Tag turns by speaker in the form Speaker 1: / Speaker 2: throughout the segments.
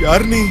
Speaker 1: யார் நீ?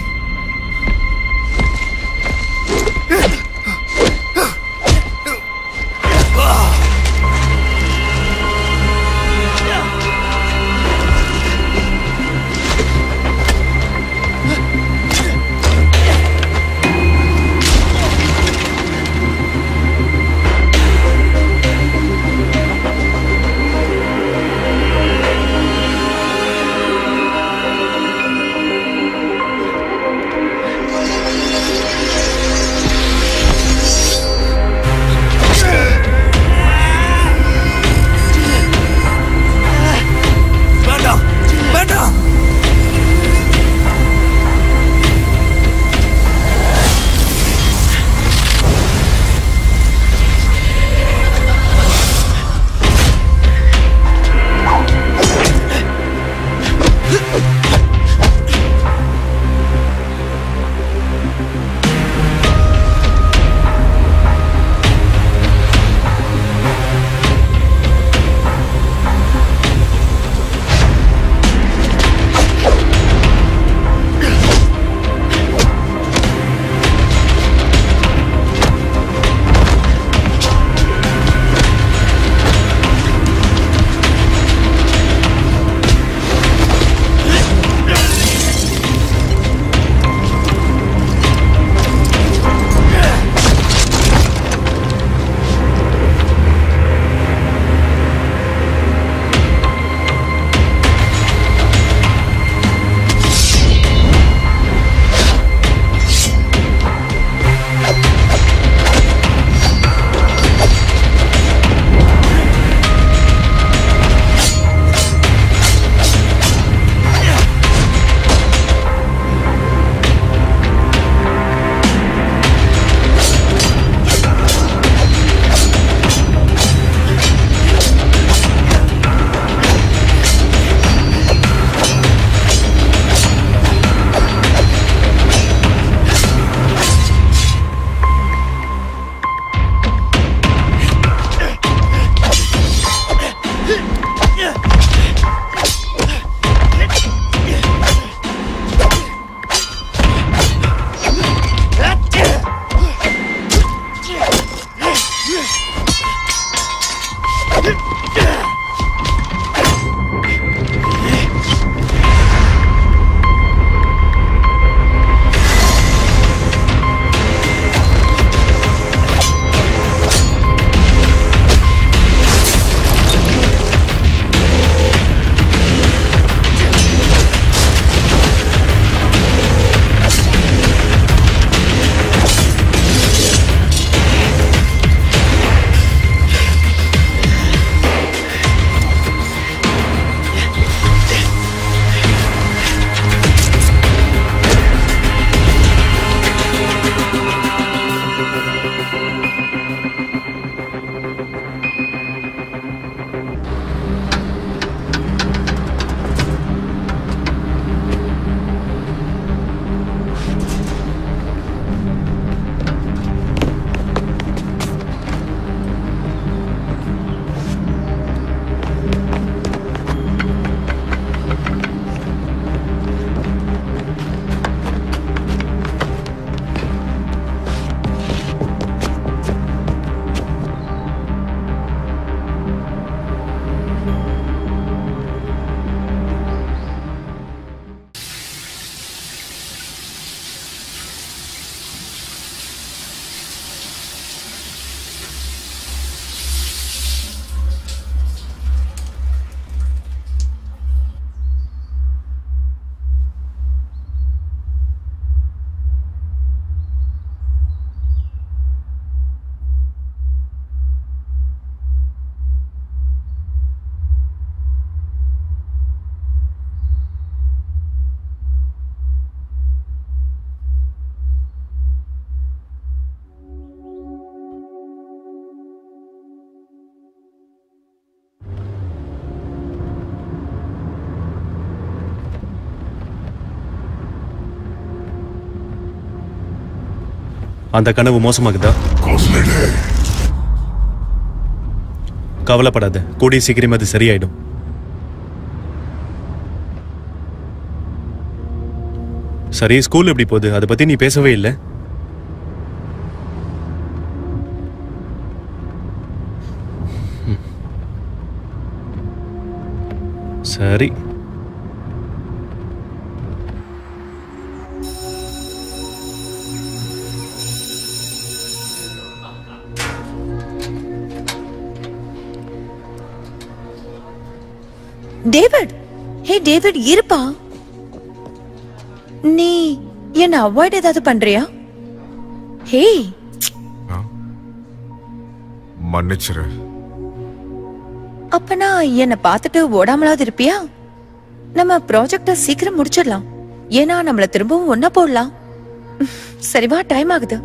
Speaker 2: அந்த கனவு மோசமாகுதா? கவலைப்படாத, கூடிய சீக்கிரம் அது சரியாயிடும். சரி, ஸ்கூல் எப்படி போகுது? அதை பத்தி நீ பேசவே இல்லை. சரி.
Speaker 1: டேவிட், ஹே டேவிட், இருப்பா. நீ என்ன அவாய்ட் ஏதாவது பண்றியா? ஹே,
Speaker 3: மன்னிச்சிரு.
Speaker 1: அப்பனா என்ன பார்த்துட்டு ஓடாமலாவது இருப்பியா? நம்ம ப்ராஜெக்ட சீக்கிரம் முடிச்சிடலாம். ஏன்னா நம்மள திரும்பவும் ஒன்னா போடலாம். சரிவா, டைம் ஆகுது.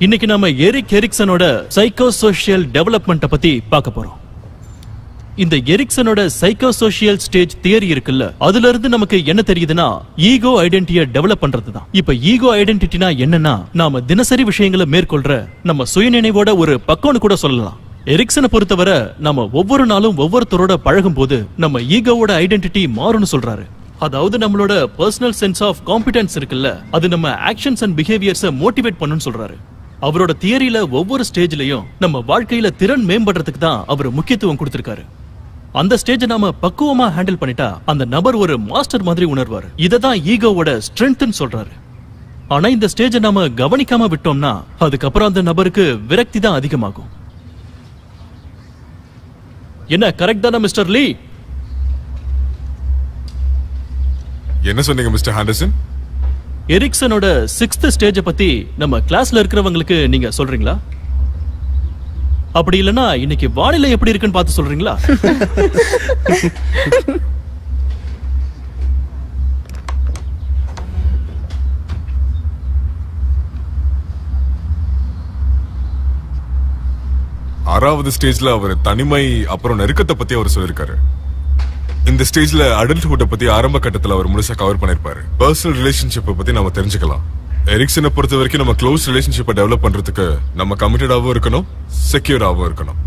Speaker 4: இன்னைக்கு நாம எரிக் எரிக்சனோட சைக்கோசோஷியல் டெவலப்மெண்ட் பத்தி பார்க்க போறோம். இந்த எரிக்சனோட சைக்கோசோஷியல் ஸ்டேஜ் தியரி இருக்குல்ல, அதுல இருந்து நமக்கு என்ன தெரியுதுன்னா ஈகோ ஐடென்டிட்டியை டெவலப் பண்றதுதான். இப்ப ஈகோ ஐடென்டிட்டினா என்னன்னா, நாம தினசரி விஷயங்களை மேற்கொள்ற நம்ம சுயநினைவோட ஒரு பக்கம்னு கூட சொல்லலாம். எரிக்சனை பொறுத்தவரை நம்ம ஒவ்வொரு நாளும் ஒவ்வொருத்தரோட பழகும் போது நம்ம ஈகோவோட ஐடென்டிட்டி மாறும்னு சொல்றாரு. அதாவது நம்மளோட பர்சனல் சென்ஸ் ஆஃப் காம்பிடன்ஸ் இருக்குல்ல, அது நம்ம ஆக்ஷன்ஸ் அண்ட் பிஹேவியர்ஸை மோட்டிவேட் பண்ணுன்னு சொல்றாரு. அவரோட தியரியில ஒவ்வொரு ஸ்டேஜ்லயும் நம்ம வாழ்க்கையில திறன் மேம்படுறதுக்கு தான் அவர் முக்கியத்துவம் கொடுத்திருக்காரு. அந்த ஸ்டேஜை நாம பக்குவமா ஹேண்டில் பண்ணிட்டா அந்த நபர் ஒரு மாஸ்டர் மாதிரி உணர்வாரு. இததான் ஈகோவோட ஸ்ட்ரென்த்னு சொல்றாரு. ஆனா இந்த ஸ்டேஜை நாம கவனிக்காம விட்டோம்னா அதுக்கப்புறம் அந்த நபருக்கு விரக்தி தான் அதிகமாகும். என்ன கரெக்ட் தானே மிஸ்டர் லீ?
Speaker 3: என்ன சொன்னீங்க மிஸ்டர் ஹாண்டர்சன்?
Speaker 4: எரிக்சனோட 6th ஸ்டேஜ பத்தி நம்ம கிளாஸ்ல இருக்கிறவங்களுக்கு நீங்க சொல்றீங்களா? அப்படி இல்லனா இன்னைக்கு வானிலை எப்படி இருக்குன்னு பார்த்து சொல்றீங்களா?
Speaker 3: ஆறாவது ஸ்டேஜ்ல அவர் தனிமை அப்புறம் நெருக்கத்தை பத்தி அவர் சொல்லிருக்காரு. இந்த ஸ்டேஜ்ல அடல்ட்ஹுட் பத்தி ஆரம்ப கட்டத்துல அவர் முழுசா கவர் பண்ணிருப்பாரு. பர்சனல் ரிலேஷன்ஷிப் பத்தி நம்ம தெரிஞ்சுக்கலாம். எரிக்சனை பொறுத்த வரைக்கும் நம்ம க்ளோஸ் ரிலேஷன்ஷிப்பை டெவலப் பண்றதுக்கு நம்ம கமிட்டடாவும் இருக்கணும், செக்யூராவும் இருக்கணும்.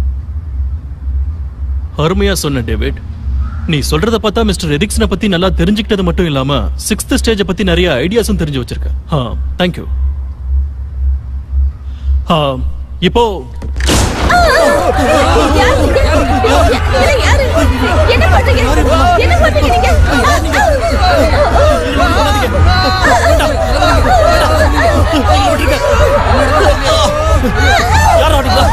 Speaker 4: அருமையா சொன்ன டேவிட். நீ சொல்றத பார்த்தா மிஸ்டர் எரிக்சனை பத்தி நல்லா தெரிஞ்சுக்கிட்டது மட்டும் இல்லாம 6th ஸ்டேஜ பத்தி நிறைய ஐடியாஸும் தெரிஞ்சு வச்சிருக்க. தேங்க்யூ. இப்போ
Speaker 1: என்ன பண்றீங்க? என்ன பண்றீங்க நீங்க?
Speaker 4: யாரா அடிங்களா?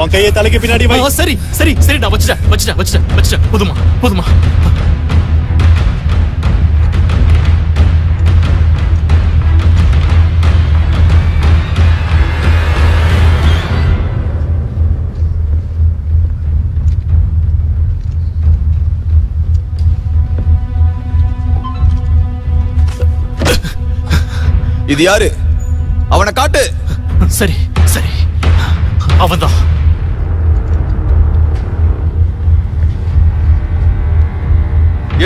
Speaker 2: உன் கையை தலைக்கு பின்னாடி வை.
Speaker 4: சரி சரி சரி, நான் வச்சிட்டேன். போதுமா.
Speaker 5: இது யாரு? அவனை காட்டு.
Speaker 4: சரி அவன்தான்.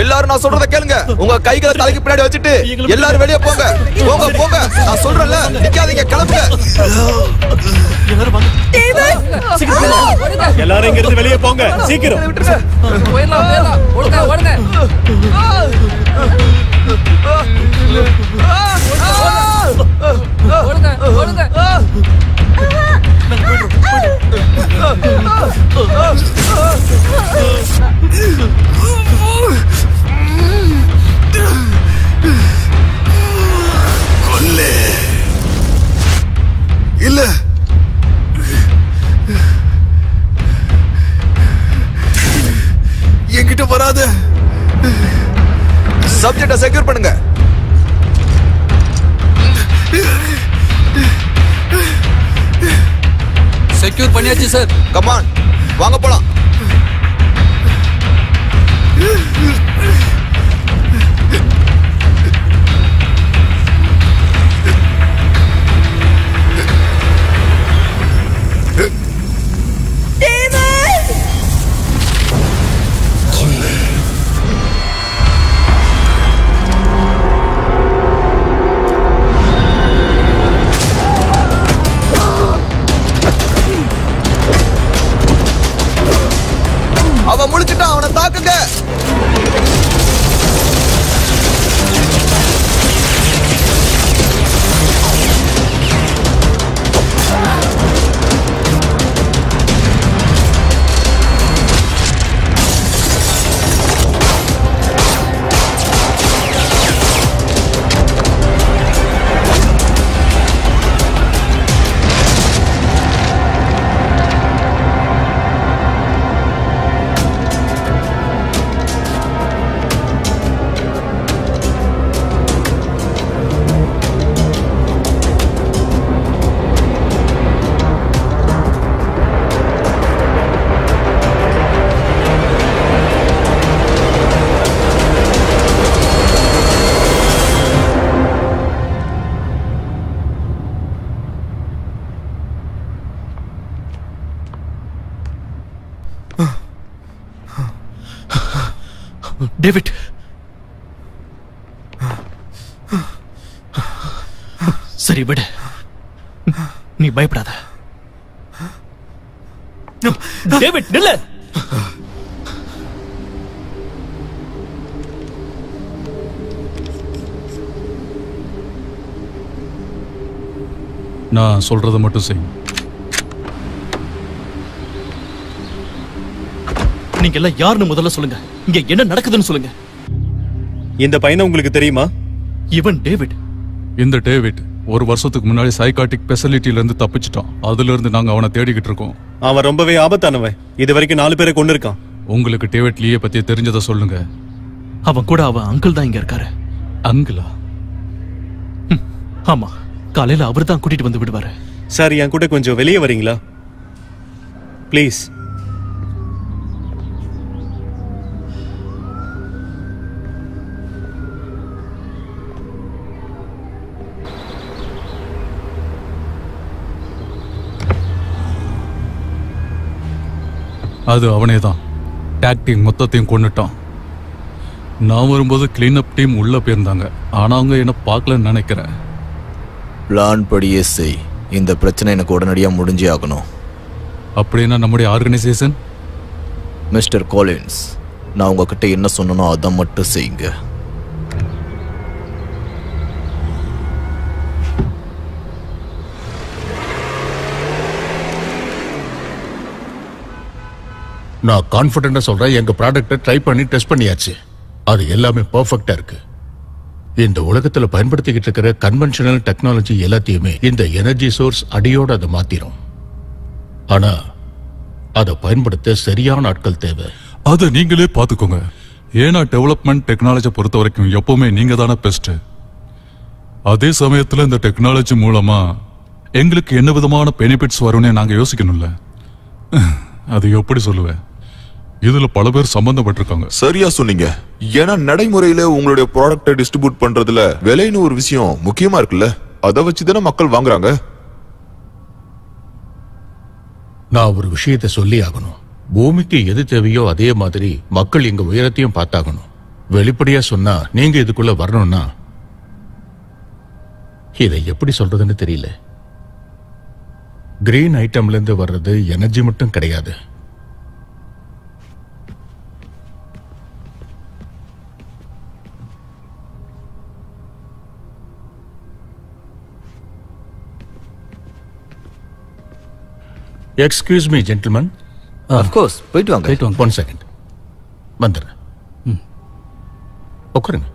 Speaker 5: எல்லாரும் நான் சொல்றத கேளுங்க. உங்க கைகளை தலைக்கு பின்னாடி வச்சுட்டு எல்லாரும் வெளியே போங்க. நான் சொல்றேன்ல, நிக்காதீங்க, கிளம்புங்க.
Speaker 2: எல்லாரும் இங்க இருந்து வெளியே போங்க, சீக்கிரம்.
Speaker 3: இல்ல, என்கிட்ட வராத.
Speaker 5: சப்ஜெக்ட செக்யூர் பண்ணுங்க.
Speaker 6: செக்யூர் பண்ணியாச்சு சார்.
Speaker 5: கமான், வாங்க போலாம்.
Speaker 4: டேவிட், சரி விடு, நீ பயப்படாத. டேவிட் நில்லு.
Speaker 7: நான் சொல்றதை மட்டும் செய்.
Speaker 4: நீங்க எல்லாம் யாருன்னு முதல்ல சொல்லுங்க. இங்க என்ன நடக்குதுன்னு சொல்லுங்க.
Speaker 2: இந்த பையனை உங்களுக்கு தெரியுமா?
Speaker 4: இவன் டேவிட்.
Speaker 7: இந்த டேவிட் ஒரு வருஷத்துக்கு முன்னாடி சைக்காட்டிக் ஃபெசிலிட்டில இருந்து தப்பிச்சிட்டான். அதுல இருந்து நாங்க அவனை தேடிக்கிட்டு இருக்கோம்.
Speaker 2: அவன் ரொம்பவே ஆபத்தானவன். இது வரைக்கும் 4 பேரை கொண்டு இருக்கான்.
Speaker 7: உங்களுக்கு டேவிட் லீயை பத்தி தெரிஞ்சதை சொல்லுங்க.
Speaker 4: அவன் கூட அவன் அங்கிள் தான் இங்க இருக்காரு.
Speaker 7: அங்கிளா?
Speaker 4: ஆமா, காலையில அவர் தான் கூட்டிட்டு வந்து விடுவாரு.
Speaker 2: சார், என் கூட கொஞ்சம் வெளியே வரீங்களா ப்ளீஸ்?
Speaker 7: அது அவனே தான். டாக் டீம் மொத்தத்தையும் கொண்டுட்டான். நான் வரும்போது கிளீன் அப் டீம் உள்ள போயிருந்தாங்க. ஆனா அவங்க என்ன பார்க்கலன்னு நினைக்கிறேன்.
Speaker 5: பிளான் படியே செய். இந்த பிரச்சனை எனக்கு உடனடியாக முடிஞ்சே ஆகணும்.
Speaker 7: அப்படின்னா நம்முடைய ஆர்கனைசேஷன்?
Speaker 5: மிஸ்டர் காலின்ஸ், நான் உங்ககிட்ட என்ன சொன்னனோ அதை மட்டும் செய்யுங்க.
Speaker 8: நான் கான்ஃபிடென்ட்டா சொல்றேன், எங்க ப்ராடக்ட்டை ட்ரை பண்ணி டெஸ்ட் பண்ணியாச்சு. அது எல்லாமே பெர்ஃபெக்ட்டா இருக்கு. இந்த உலகத்துல பயன்படுத்திக்கிட்டு இருக்கிற கன்வென்ஷனல் டெக்னாலஜி எல்லாத்தையுமே இந்த எனர்ஜி சோர்ஸ் அடியோட அதை மாத்திரும். ஆனா அதை பயன்படுத்த சரியான ஆட்கள் தேவை.
Speaker 7: அதை நீங்களே பாத்துக்கோங்க. ஏன்னா டெவலப்மெண்ட் டெக்னாலஜி பொறுத்த வரைக்கும் எப்பவுமே நீங்க தானே பெஸ்ட். அதே சமயத்துல இந்த டெக்னாலஜி மூலமா எங்களுக்கு என்ன விதமான பெனிஃபிட்ஸ் வரும்னு நாங்க யோசிக்கணும்ல. அது எப்படி சொல்லுவேன்? இதுல பல பேர் சம்பந்தப்பட்டிருக்காங்க.
Speaker 9: சரியா சொன்னீங்க. ஏன்னா நடைமுறையில உங்களுடைய ப்ராடக்ட்டை டிஸ்ட்ரிபியூட் பண்றதுல விலைன்னு ஒரு விஷயம் முக்கியமா இருக்குல்ல. அதை வச்சுதானே மக்கள் வாங்குறாங்க.
Speaker 8: நான் ஒரு விஷயத்தை சொல்லி ஆகணும். பூமிக்கு எது தேவையோ அதே மாதிரி மக்கள் எங்க உயரத்தையும் பார்த்தாகணும். வெளிப்படையா சொன்னா, நீங்க இதுக்குள்ள வரணும்னா இதை எப்படி சொல்றதுன்னு தெரியல. கிரீன் ஐட்டம்ல இருந்து வர்றது எனர்ஜி மட்டும் கிடையாது. Excuse me gentleman.
Speaker 5: Of course, போயிட்டு வாங்க.
Speaker 8: 1 செகண்ட் வந்துடுறேன். உட்காருங்க.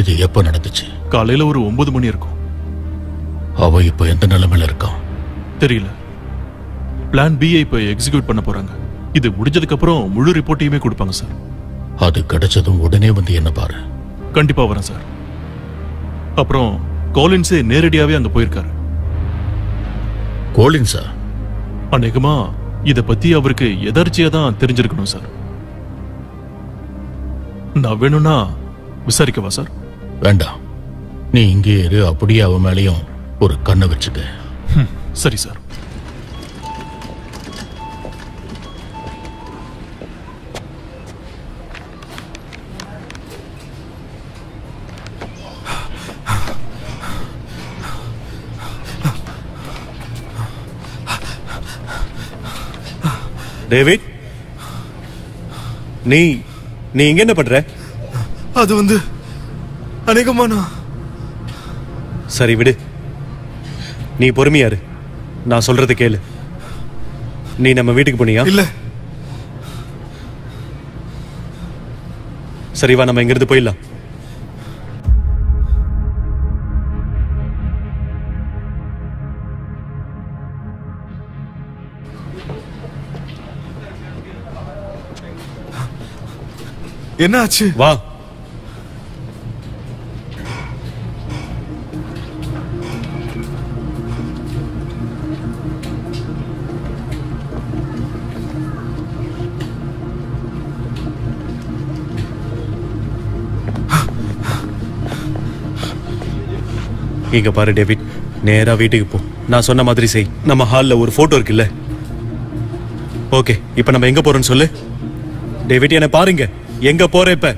Speaker 8: இது எப்ப நடந்துச்சு?
Speaker 4: காலையில ஒரு 9 மணி இருக்கும்.
Speaker 8: அவ இப்ப எந்த நிலைமையில இருக்கான்
Speaker 4: தெரியல. பிளான் B இப்ப எக்ஸிக்யூட் பண்ண போறாங்க. இது முடிஞ்சதுக்கு அப்புறம் முழு ரிப்போர்ட்டையுமே கொடுப்பாங்க சார்.
Speaker 8: அது கிடைச்சதும் உடனே வந்து என்ன பாரு.
Speaker 4: கண்டிப்பா வரேன் சார். அப்புறம் காலின்ஸே நேரடியாவே அங்க போயிருக்காரு.
Speaker 8: கோலின்ஸா?
Speaker 4: அநேகமா இத பத்தி அவருக்கு எதர்ச்சியா தான் தெரிஞ்சிருக்கணும் சார். நான் வேணும்னா விசாரிக்கவா சார்?
Speaker 8: வேண்டாம், நீ இங்கே இரு. அப்படியே அவன் மேலேயும் ஒரு கண்ணை வச்சுக்க.
Speaker 4: சரி சார்.
Speaker 2: டேவிட், நீ இங்க என்ன பண்ற?
Speaker 3: அது வந்து அநேகமான.
Speaker 2: சரி விடு, நீ பொறுமையா இரு. நான் சொல்றது கேளு. நீ நம்ம வீட்டுக்கு போனியா?
Speaker 3: இல்ல.
Speaker 2: சரி வா, நம்ம இங்கிருந்து போயிடலாம்.
Speaker 3: என்ன ஆச்சு?
Speaker 2: வா. இங்க பாரு டேவிட், நேரா வீட்டுக்கு போ. நான் சொன்ன மாதிரி செய். நம்ம ஹால்ல ஒரு போட்டோ இருக்குல்ல? ஓகே, இப்ப நம்ம எங்க போறோம்னு சொல்லு. டேவிட் என்ன பாருங்க, எங்க போற இப்ப?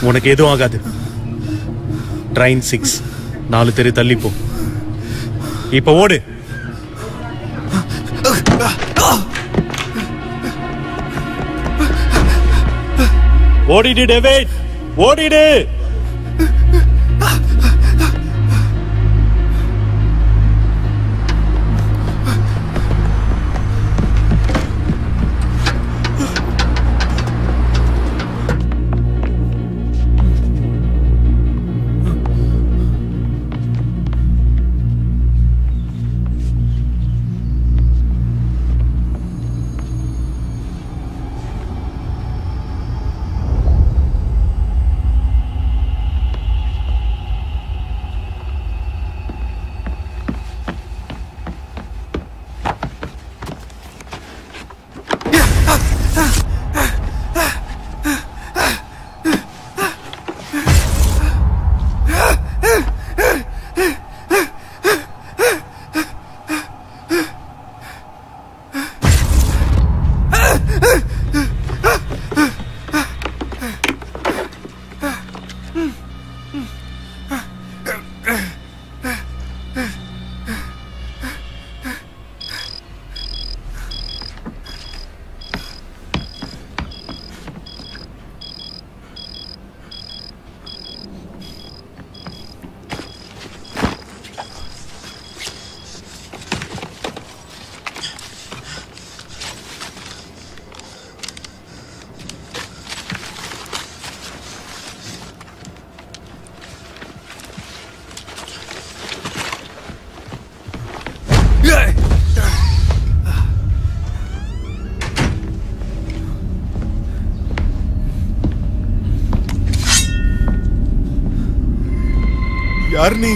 Speaker 2: உனக்கு எதுவும் ஆகாது. ட்ரெயின் 6 4 தெரு தள்ளி போ. இப்ப ஓடு. ஓடிடு டேவிட், ஓடிடு.
Speaker 3: யார் நீ?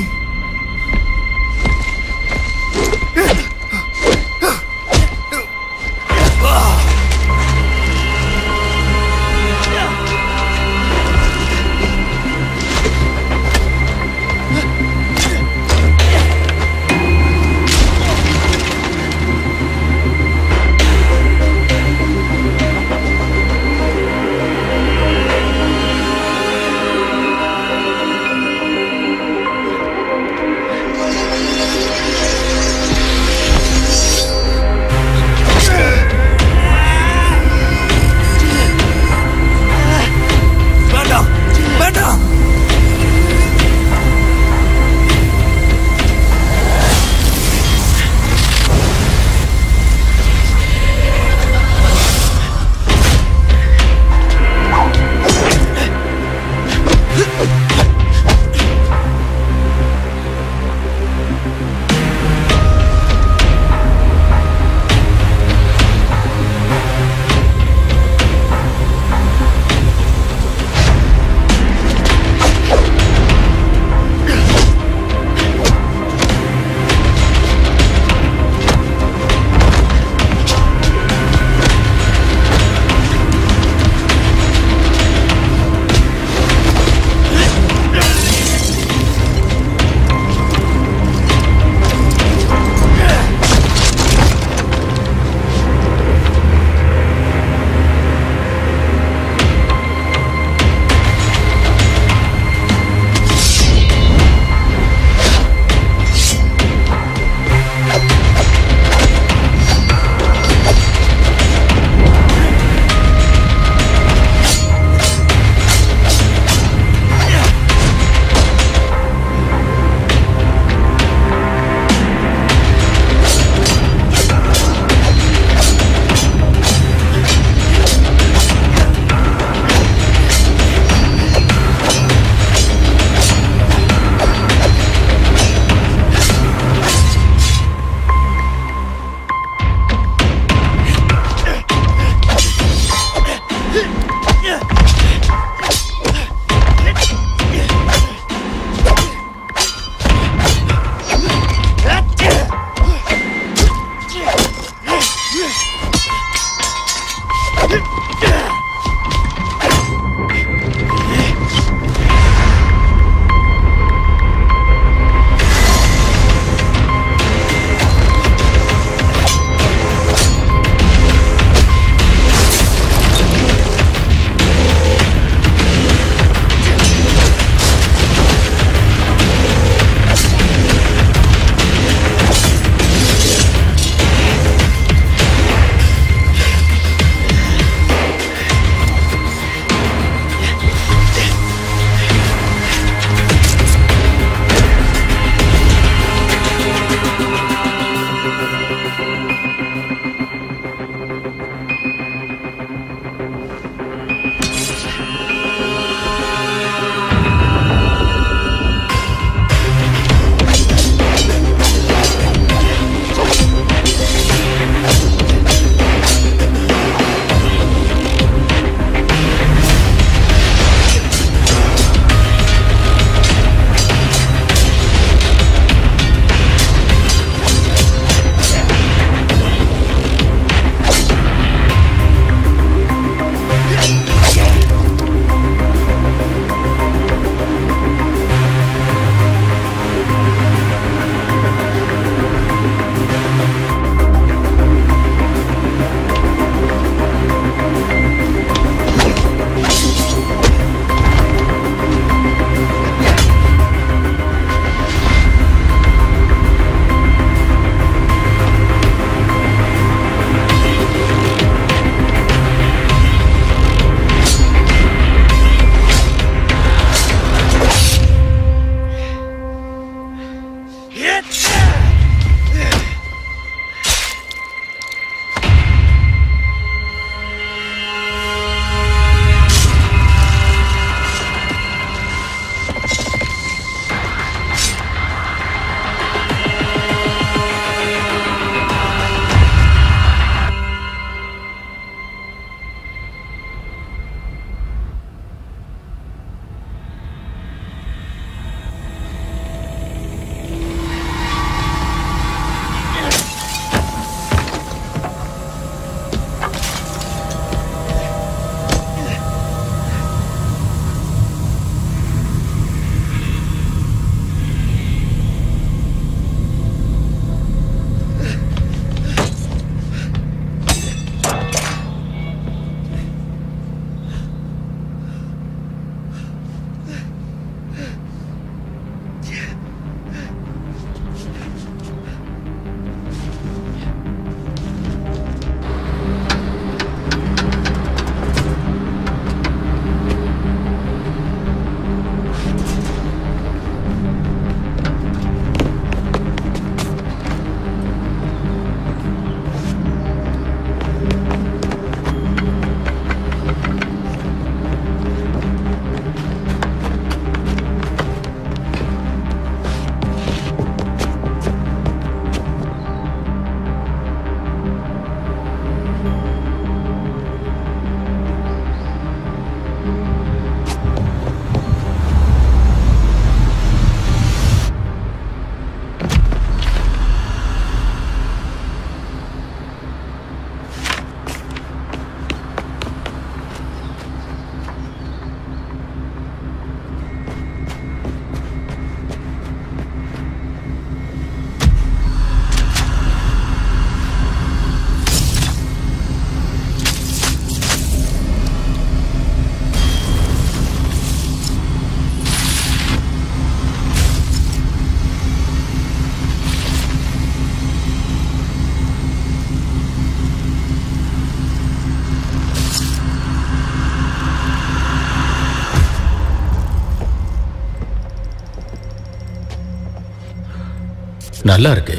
Speaker 8: நல்லா இருக்கு.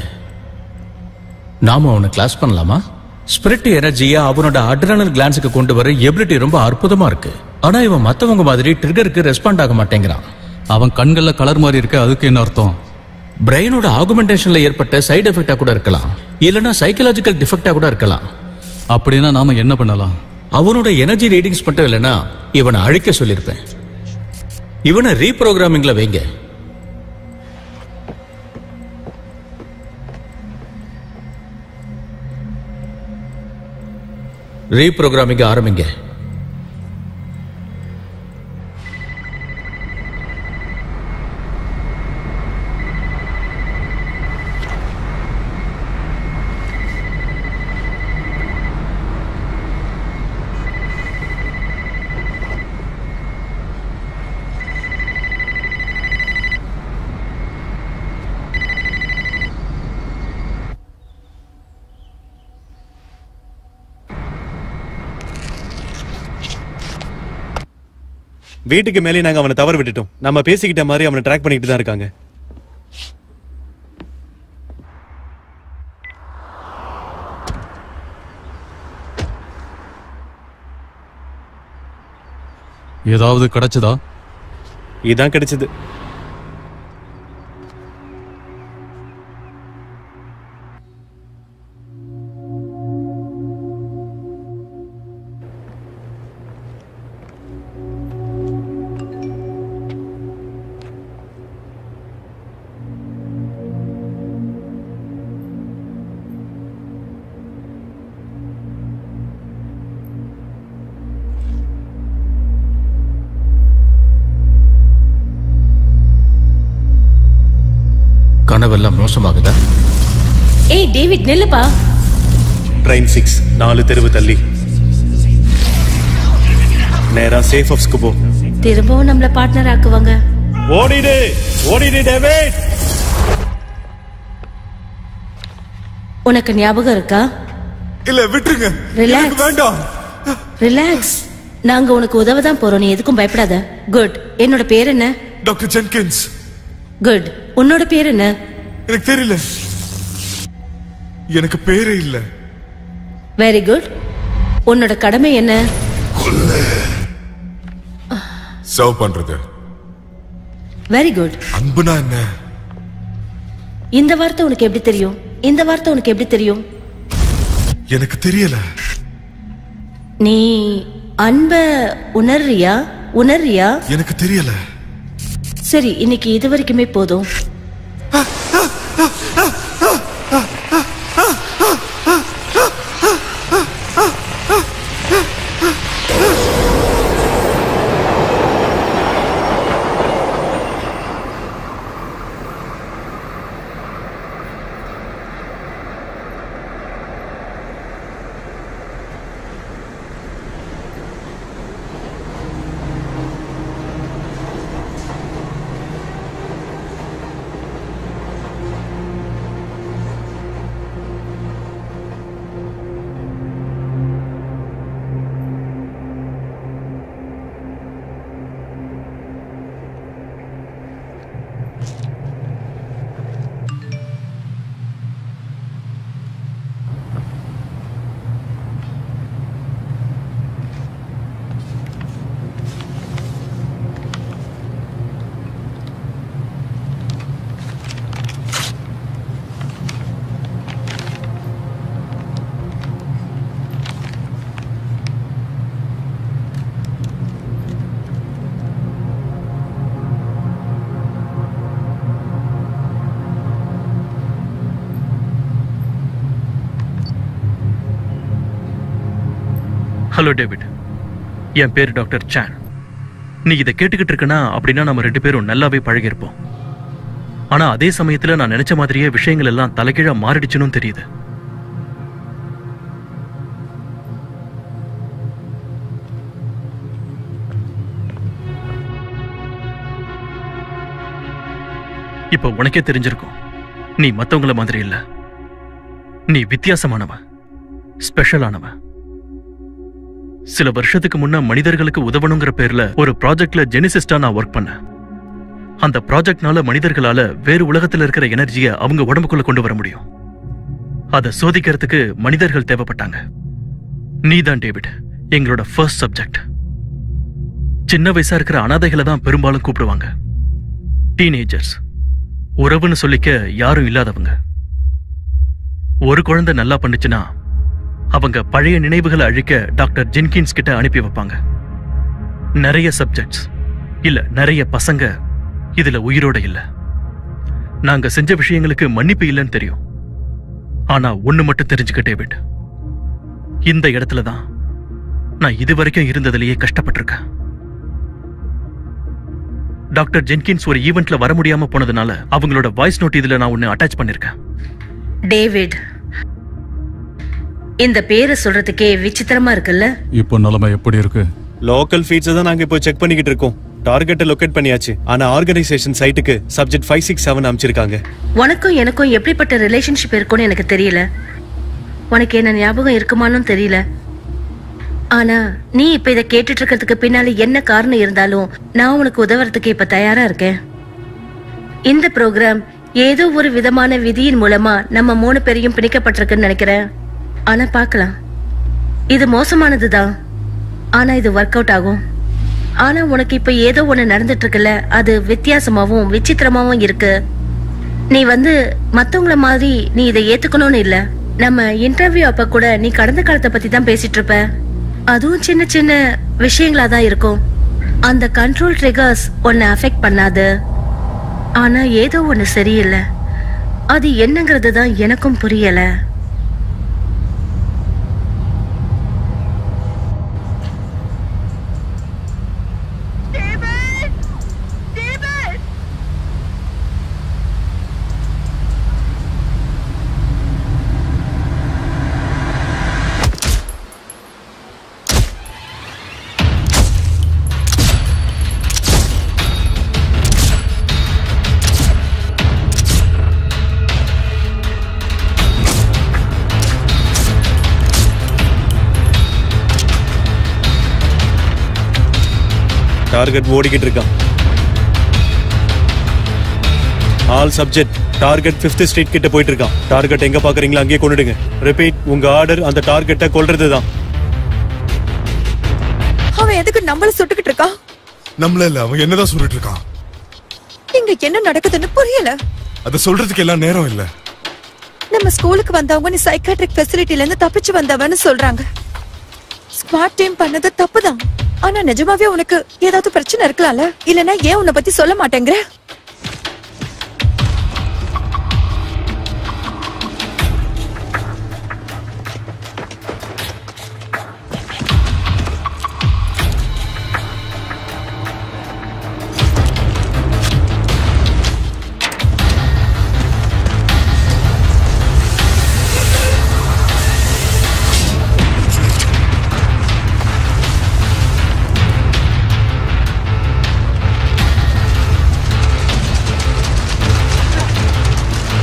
Speaker 8: நாம அவனை கிளாஸ் பண்ணலாமா?
Speaker 10: ஸ்பிரிட் எனர்ஜியை அவனோட அட்ரினல் கிளான்ஸுக்கு கொண்டு வர எபிலிட்டி ரொம்ப அற்புதமா இருக்கு. ஆனா இவன் மத்தவங்க மாதிரி ட்ரிகருக்கு ரெஸ்பாண்ட் ஆக மாட்டேங்கிறான்.
Speaker 6: அவன் கண்கள்ல கலர் மாதிரி இருக்கு, அதுக்கு என்ன அர்த்தம்?
Speaker 10: பிரெயினோட ஆகுமெண்டேஷன்ல ஏற்பட்ட சைடு எஃபெக்டா கூட இருக்கலாம், இல்லனா சைக்கலாஜிக்கல் டிஃபெக்டா கூட இருக்கலாம்.
Speaker 6: அப்படின்னா நாம என்ன பண்ணலாம்?
Speaker 10: அவனோட எனர்ஜி ரீடிங்ஸ் மட்டும் இல்லைன்னா இவனை அழிக்க சொல்லியிருப்பேன். இவனை ரீப்ரோகிராமிங்ல வைங்க. ரீப்ரோகிராமிங் ஆரம்பிங்க.
Speaker 2: வீட்டுக்கு மேலே நாங்க அவனை தவறு விட்டுட்டோம். நம்ம பேசிக்கிட்ட மாதிரி அவனை ட்ராக் பண்ணிட்டு தான் இருக்காங்க.
Speaker 6: ஏதாவது கிடைச்சதா?
Speaker 2: இதான் கிடைச்சது.
Speaker 8: கனவெல்லாம் மோசமாகுதா?
Speaker 11: ஏய் டேவிட் நில்லுப்பா.
Speaker 2: ட்ரெயின் 6 4 தெருவு தள்ளி நேரா சேஃப் ஹவுஸ்க்கு போ.
Speaker 11: திரும்பவும் நம்மள பார்ட்னர் ஆக்குவாங்க.
Speaker 2: ஓடிடு ஓடிடு டேவிட்.
Speaker 11: உனக்கு ஞாபகம் இருக்கா?
Speaker 3: இல்ல விட்டுருங்க.
Speaker 11: ரிலாக்ஸ்.
Speaker 3: வேண்டாம்.
Speaker 11: ரிலாக்ஸ். நாங்க உனக்கு உதவ தான் போறோம், நீ எதுக்கும் பயப்படாத. குட். என்னோட பேர் என்ன?
Speaker 3: Doctor Jenkins.
Speaker 11: குட். உன்னோட பேர் என்ன?
Speaker 3: எனக்கு தெரியல. எனக்கு பேரே இல்ல.
Speaker 11: Very good. உன்னோட கடமை என்ன?
Speaker 3: சர்வ் பண்றது.
Speaker 11: Very good.
Speaker 3: அன்புனா என்ன?
Speaker 11: இந்த வார்த்தை உனக்கு எப்படி தெரியும்? இந்த வார்த்தை உனக்கு எப்படி தெரியும்?
Speaker 3: எனக்கு தெரியல.
Speaker 11: நீ அன்ப உணர்றியா? உணர்றியா?
Speaker 3: எனக்கு தெரியல.
Speaker 11: சரி, இன்னைக்கு இது வரைக்குமே போதும்.
Speaker 4: ஹலோ டேவிட், என் பேர் டாக்டர் சான். நீ இதை கேட்டுக்கிட்டு இருக்கனா அப்படின்னா நம்ம 2 பேரும் நல்லாவே பழகிருப்போம். ஆனா அதே சமயத்துல நான் நினைச்ச மாதிரியே விஷயங்கள் எல்லாம் தலைகீழா மாறிடுச்சுன்னு தெரியுது. இப்ப உனக்கே தெரிஞ்சிருக்கும், நீ மத்தவங்கள மாதிரி இல்ல. நீ வித்தியாசமானவ, ஸ்பெஷலானவ. சில வருஷத்துக்கு முன்ன மனிதர்களுக்கு உதவணுங்கிற பேர்ல ஒரு ப்ராஜெக்ட்ல ஜெனிசிஸ்டா நான் ஒர்க் பண்ணேன். அந்த ப்ராஜெக்ட்னால மனிதர்களால வேறு உலகத்துல இருக்கிற எனர்ஜியை அவங்க உடம்புக்குள்ள கொண்டு வர முடியும். அதை சோதிக்கிறதுக்கு மனிதர்கள் தேவைப்பட்டாங்க. நீதான் டேவிட் எங்களோட ஃபர்ஸ்ட் சப்ஜெக்ட். சின்ன வயசா இருக்கிற அனாதைகளை தான் பெரும்பாலும் கூப்பிடுவாங்க. டீனேஜர்ஸ், உறவுன்னு சொல்லிக்க யாரும் இல்லாதவங்க. ஒரு குழந்தை நல்லா பண்ணுச்சுன்னா அவங்க பழைய நினைவுகளை அழிக்க டாக்டர் ஜென்கின்ஸ் கிட்ட அனுப்பி வைப்பாங்க. நிறைய சப்ஜெக்ட்ஸ் இல்ல நிறைய பசங்க இதுல உயிரோட இல்ல. நாங்க செஞ்ச விஷயங்களுக்கு மன்னிப்பு இல்லைன்னு தெரியும். ஆனா ஒண்ணு மட்டும் தெரிஞ்சுக்க டேவிட், இந்த இடத்துலதான் நான் இதுவரைக்கும் இருந்ததிலேயே கஷ்டப்பட்டிருக்கேன். டாக்டர் ஜென்கின்ஸ் ஒரு ஈவென்ட்ல வர முடியாம போனதுனால அவங்களோட வாய்ஸ் நோட் இதுல நான் ஒன்னு அட்டாச் பண்ணிருக்கேன்.
Speaker 11: டேவிட், இந்த பேரை சொல்றதுக்கே விசித்திரமா இருக்குல்ல?
Speaker 6: இப்போ நிலைமை எப்படி இருக்கு?
Speaker 2: லோக்கல் ஃபீட்ஸ் தான் நாங்க இப்போ செக் பண்ணிக்கிட்டு இருக்கோம். டார்கெட்டை லொகேட் பண்ணியாச்சு. ஆனா ஆர்கனைசேஷன் சைட்டுக்கு சப்ஜெக்ட் 567 அனுப்பிச்சிருக்காங்க.
Speaker 11: உனக்கும் எனக்கும் எப்படிப்பட்ட ரிலேஷன்ஷிப் இருக்கும்னு எனக்கு தெரியல. உனக்கு என்ன ஞாபகம் இருக்குமான்னு தெரியல. ஆனா நீ இப்ப இதை கேட்டுட்டு இருக்கிறதுக்கு பின்னால என்ன காரணம் இருந்தாலும் நான் உனக்கு உதவுறதுக்கு இப்ப தயாரா இருக்கேன். இந்த ப்ரோக்ராம் ஏதோ ஒரு விதமான விதியின் மூலமா நம்ம 3 பேரையும் பிணைக்கப்பட்டிருக்குன்னு நினைக்கிறேன். ஆனா பார்க்கலாம். இது மோசமானதுதான், ஆனா இது ஒர்க் அவுட் ஆகும். ஆனா உனக்கு இப்ப ஏதோ ஒண்ணு நடந்துட்டு இருக்குல்ல, அது வித்தியாசமாவும் விசித்திரமாவும் இருக்கு. நீ மத்தவங்கள மாதிரி நீ இதை ஏத்துக்கணும்னு இல்ல. நம்ம இன்டர்வியூ அப்ப கூட நீ கடந்த காலத்தை பத்தி தான் பேசிட்டு இருப்ப. அதுவும் சின்ன சின்ன விஷயங்களா தான் இருக்கும். அந்த கண்ட்ரோல் ட்ரிகர்ஸ் உன்னை அஃபெக்ட் பண்ணாது. ஆனா ஏதோ ஒண்ணு சரியில்லை. அது என்னங்கிறது தான் எனக்கும் புரியல.
Speaker 2: டார்கெட் ஓடிக்கிட்டு இருக்கான். All subject target 5th street கிட்ட போயிட்டு இருக்கான். டார்கெட் எங்க பாக்குறீங்களா அங்கேயே கொண்டுடுங்க. ரிப்பீட், உங்க ஆர்டர் அந்த டார்கெட்டை கொல்றதுதான்.
Speaker 1: அவன் எதுக்கு நம்மள சுட்டுக்கிட்டு இருக்கான்?
Speaker 3: நம்மள இல்ல, அவன் என்னதான் சொல்லிட்டு இருக்கான்.
Speaker 1: இங்க என்ன நடக்குதுன்னு புரியல.
Speaker 3: அத சொல்றதுக்கு எல்லாம் நேரம் இல்ல.
Speaker 1: நம்ம ஸ்கூலுக்கு வந்தவங்க நீ சைக்காட்ரிக் ஃபெசிலிட்டில இருந்து தப்பிச்சு வந்தவன்னு சொல்றாங்க. ஸ்மார்ட் டீம் பண்ணது தப்புதான். ஆனா நிஜமாவே உனக்கு ஏதாவது பிரச்சனை இருக்கலாம்ல? இல்லனா ஏன் உன்னை பத்தி சொல்ல மாட்டேங்கிற?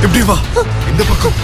Speaker 3: இப்படி வா, இந்த பக்கம்.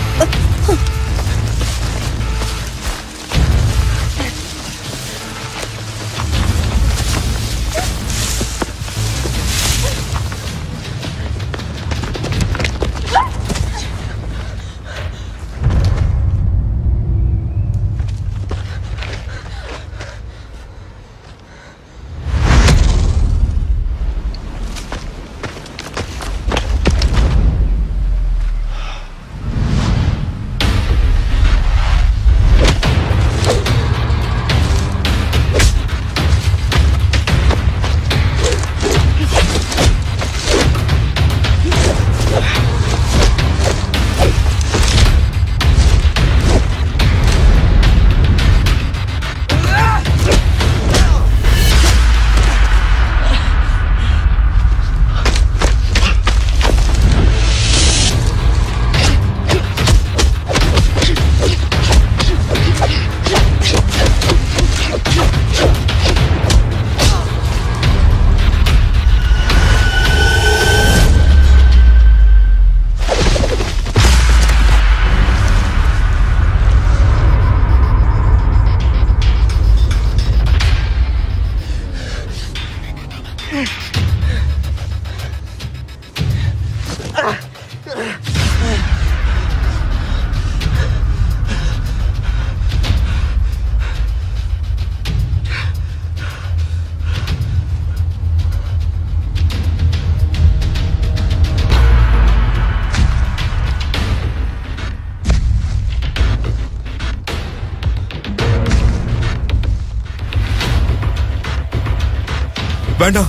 Speaker 3: வேண்டாம்.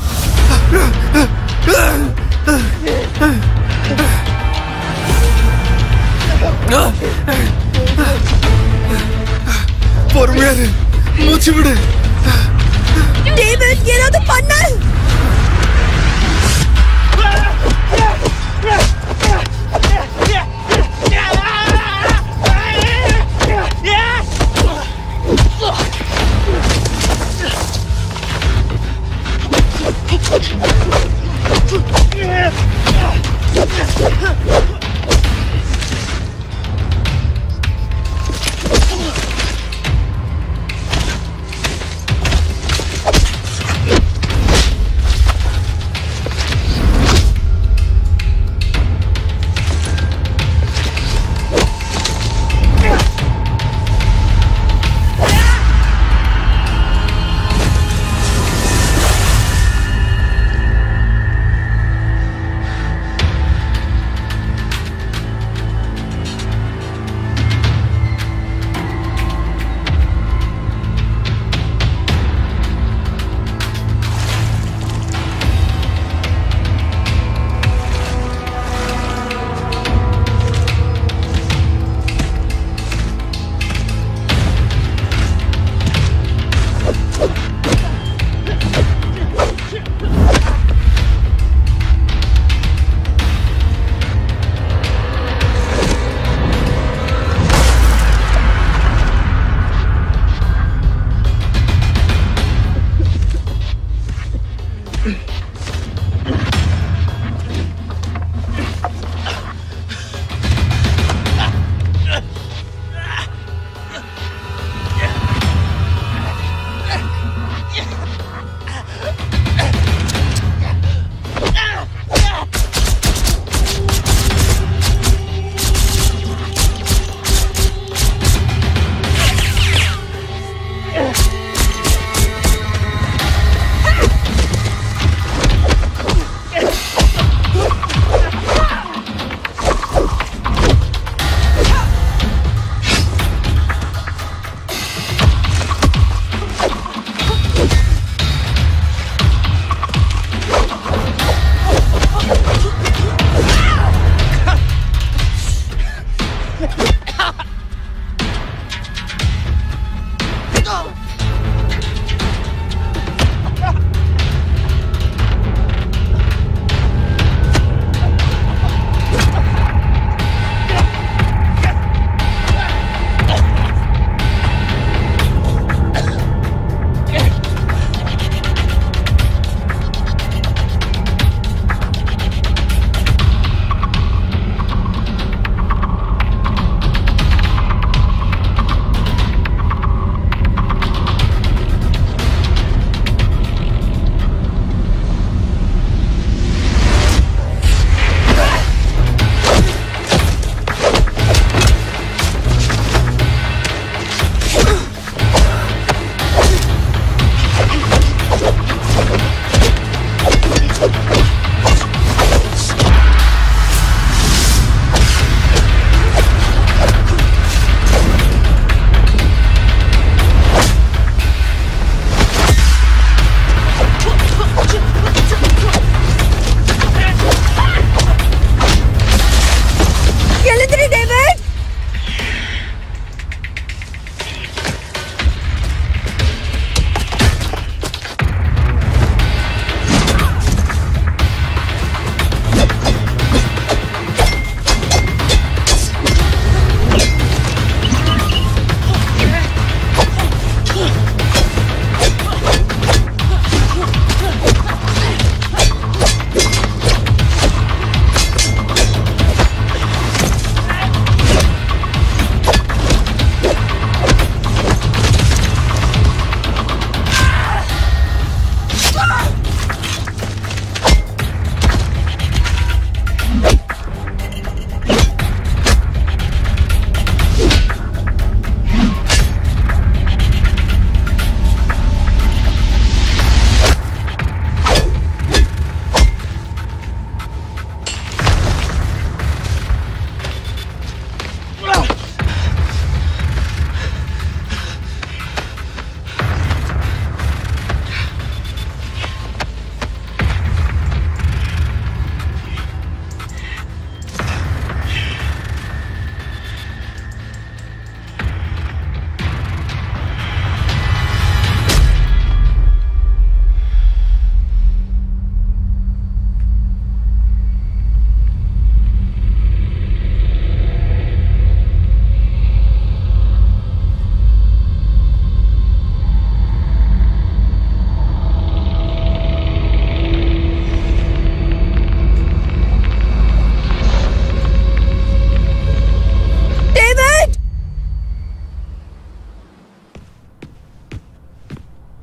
Speaker 3: பொறுமையாரு, மூச்சு விடு.
Speaker 1: டேவிட், ஏதாவது பண்ணு.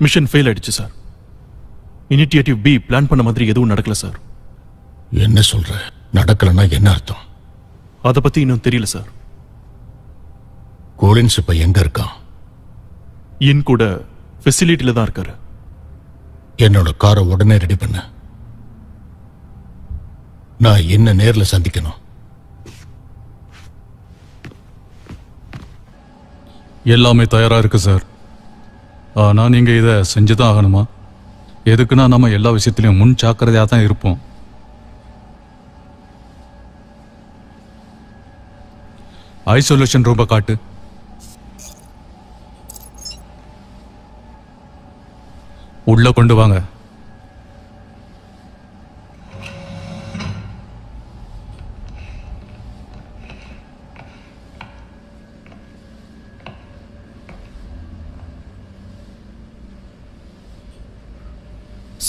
Speaker 4: மிஷன் ஃபெயில் ஆயிடுச்சு சார். இனிஷியேட்டிவ் பி பிளான் பண்ண மாதிரி எதுவும் நடக்கல சார்.
Speaker 8: என்ன சொல்ற? நடக்கலன்னா என்ன அர்த்தம்?
Speaker 4: அதை பத்தி இன்னும் தெரியல சார்.
Speaker 8: கோலின்ஸ் இப்ப எங்க இருக்கான்?
Speaker 4: இன் கூட ஃபெசிலிட்டியில தான் இருக்காரு.
Speaker 8: என்னோட காரை உடனே ரெடி பண்ண. நான் என்ன நேர்ல சந்திக்கணும்.
Speaker 6: எல்லாமே தயாரா இருக்கு சார். ஆனா நீங்க இதை செஞ்சுதான் ஆகணுமா? எதுக்குன்னா நம்ம எல்லா விஷயத்திலையும் முன் ஜாக்கிரதையா தான் இருப்போம். ஐசோலேஷன் ரூபா காட்டு. உள்ள கொண்டு வாங்க.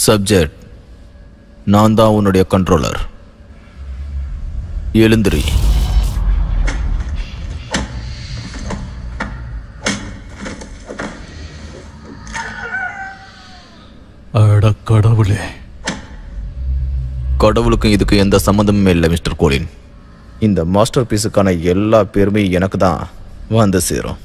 Speaker 5: சப்ஜெக்ட், நான் தான் உன்னுடைய கண்ட்ரோலர். எழுந்திரி.
Speaker 6: அட கடவுளே.
Speaker 5: கடவுளுக்கும் இதுக்கு எந்த சம்பந்தமுமே இல்லை மிஸ்டர் கோலின். இந்த மாஸ்டர் பீஸுக்கான எல்லா பேருமே எனக்கு தான் வந்து சேரும்.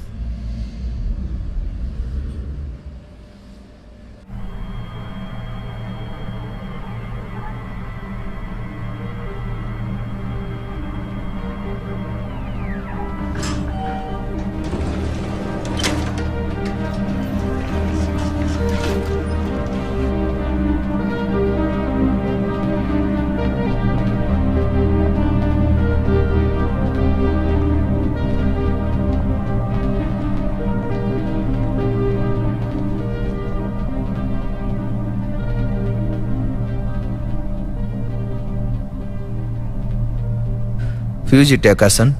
Speaker 5: ஃபியூஜி டேக்காசன்,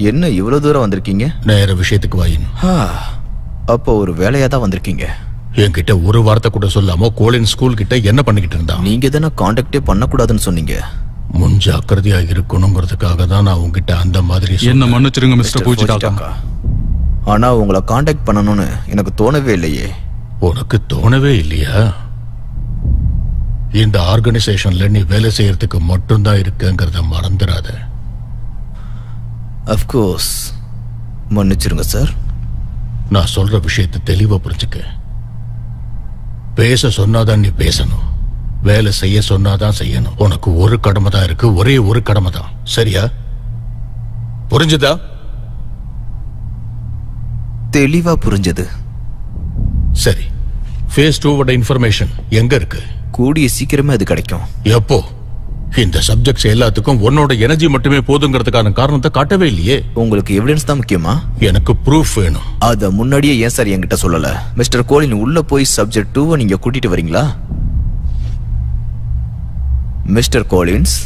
Speaker 5: என்ன இவ்வளவு தூரம் வந்திருக்கீங்க?
Speaker 8: நேர விஷயத்துக்கு வாயின்.
Speaker 5: அப்போ ஒரு வேலையா தான் வந்திருக்கீங்க.
Speaker 8: என்கிட்ட ஒரு வார்த்தை கூட சொல்லாம கோலின் ஸ்கூல் கிட்ட என்ன பண்ணிக்கிட்டு இருந்தா?
Speaker 5: நீங்க தானே கான்டாக்டே பண்ணக்கூடாதுன்னு சொன்னீங்க.
Speaker 8: முன் ஜாக்கிரதையா இருக்கணுங்கிறதுக்காக தான் நான் உங்ககிட்ட அந்த மாதிரி
Speaker 6: என்ன மன்னிச்சிருங்க மிஸ்டர் பூஜிடாக்கா.
Speaker 5: ஆனா உங்களை கான்டாக்ட் பண்ணணும்னு எனக்கு தோணவே இல்லையே.
Speaker 8: உனக்கு தோணவே இல்லையா? இந்த ஆர்கனைசேஷன்ல நீ வேலை செய்யறதுக்கு மட்டும்தான் இருக்குங்கிறத மறந்துடாத.
Speaker 5: அஃப்கோர்ஸ். மன்னிச்சிருங்க சார்.
Speaker 8: நான் சொல்ற விஷயத்தை தெளிவா புரிஞ்சுக்க. பேச சொன்னாதான் நீ பேசணும், வேலை செய்ய சொன்னாதான் செய்யணும். உனக்கு ஒரு கடமை தான் இருக்கு, ஒரே ஒரு கடமை தான். சரியா? புரிஞ்சுதா?
Speaker 5: தெளிவா புரிஞ்சது.
Speaker 8: சரி, ஃபேஸ் 2 இன்ஃபர்மேஷன் எங்க இருக்கு?
Speaker 5: கூடிய சீக்கிரமே அது கிடைக்கும்.
Speaker 8: எப்போ? இந்த சப்ஜெக்ட்ஸ் எல்லாத்துக்கும் உன்னோட எனர்ஜி மட்டுமே போதுங்கிறதுக்கான காரணத்தை காட்டவே இல்லையே.
Speaker 5: உங்களுக்கு எவிடன்ஸ் தான் முக்கியமா?
Speaker 8: எனக்கு ப்ரூஃப் வேணும்.
Speaker 5: அத முன்னாடியே ஏன் சார் என்கிட்ட சொல்லல? மிஸ்டர் கோலின், உள்ள போய் சப்ஜெக்ட் 2 நீங்க கூட்டிட்டு வரீங்களா? மிஸ்டர் கோலின்ஸ்,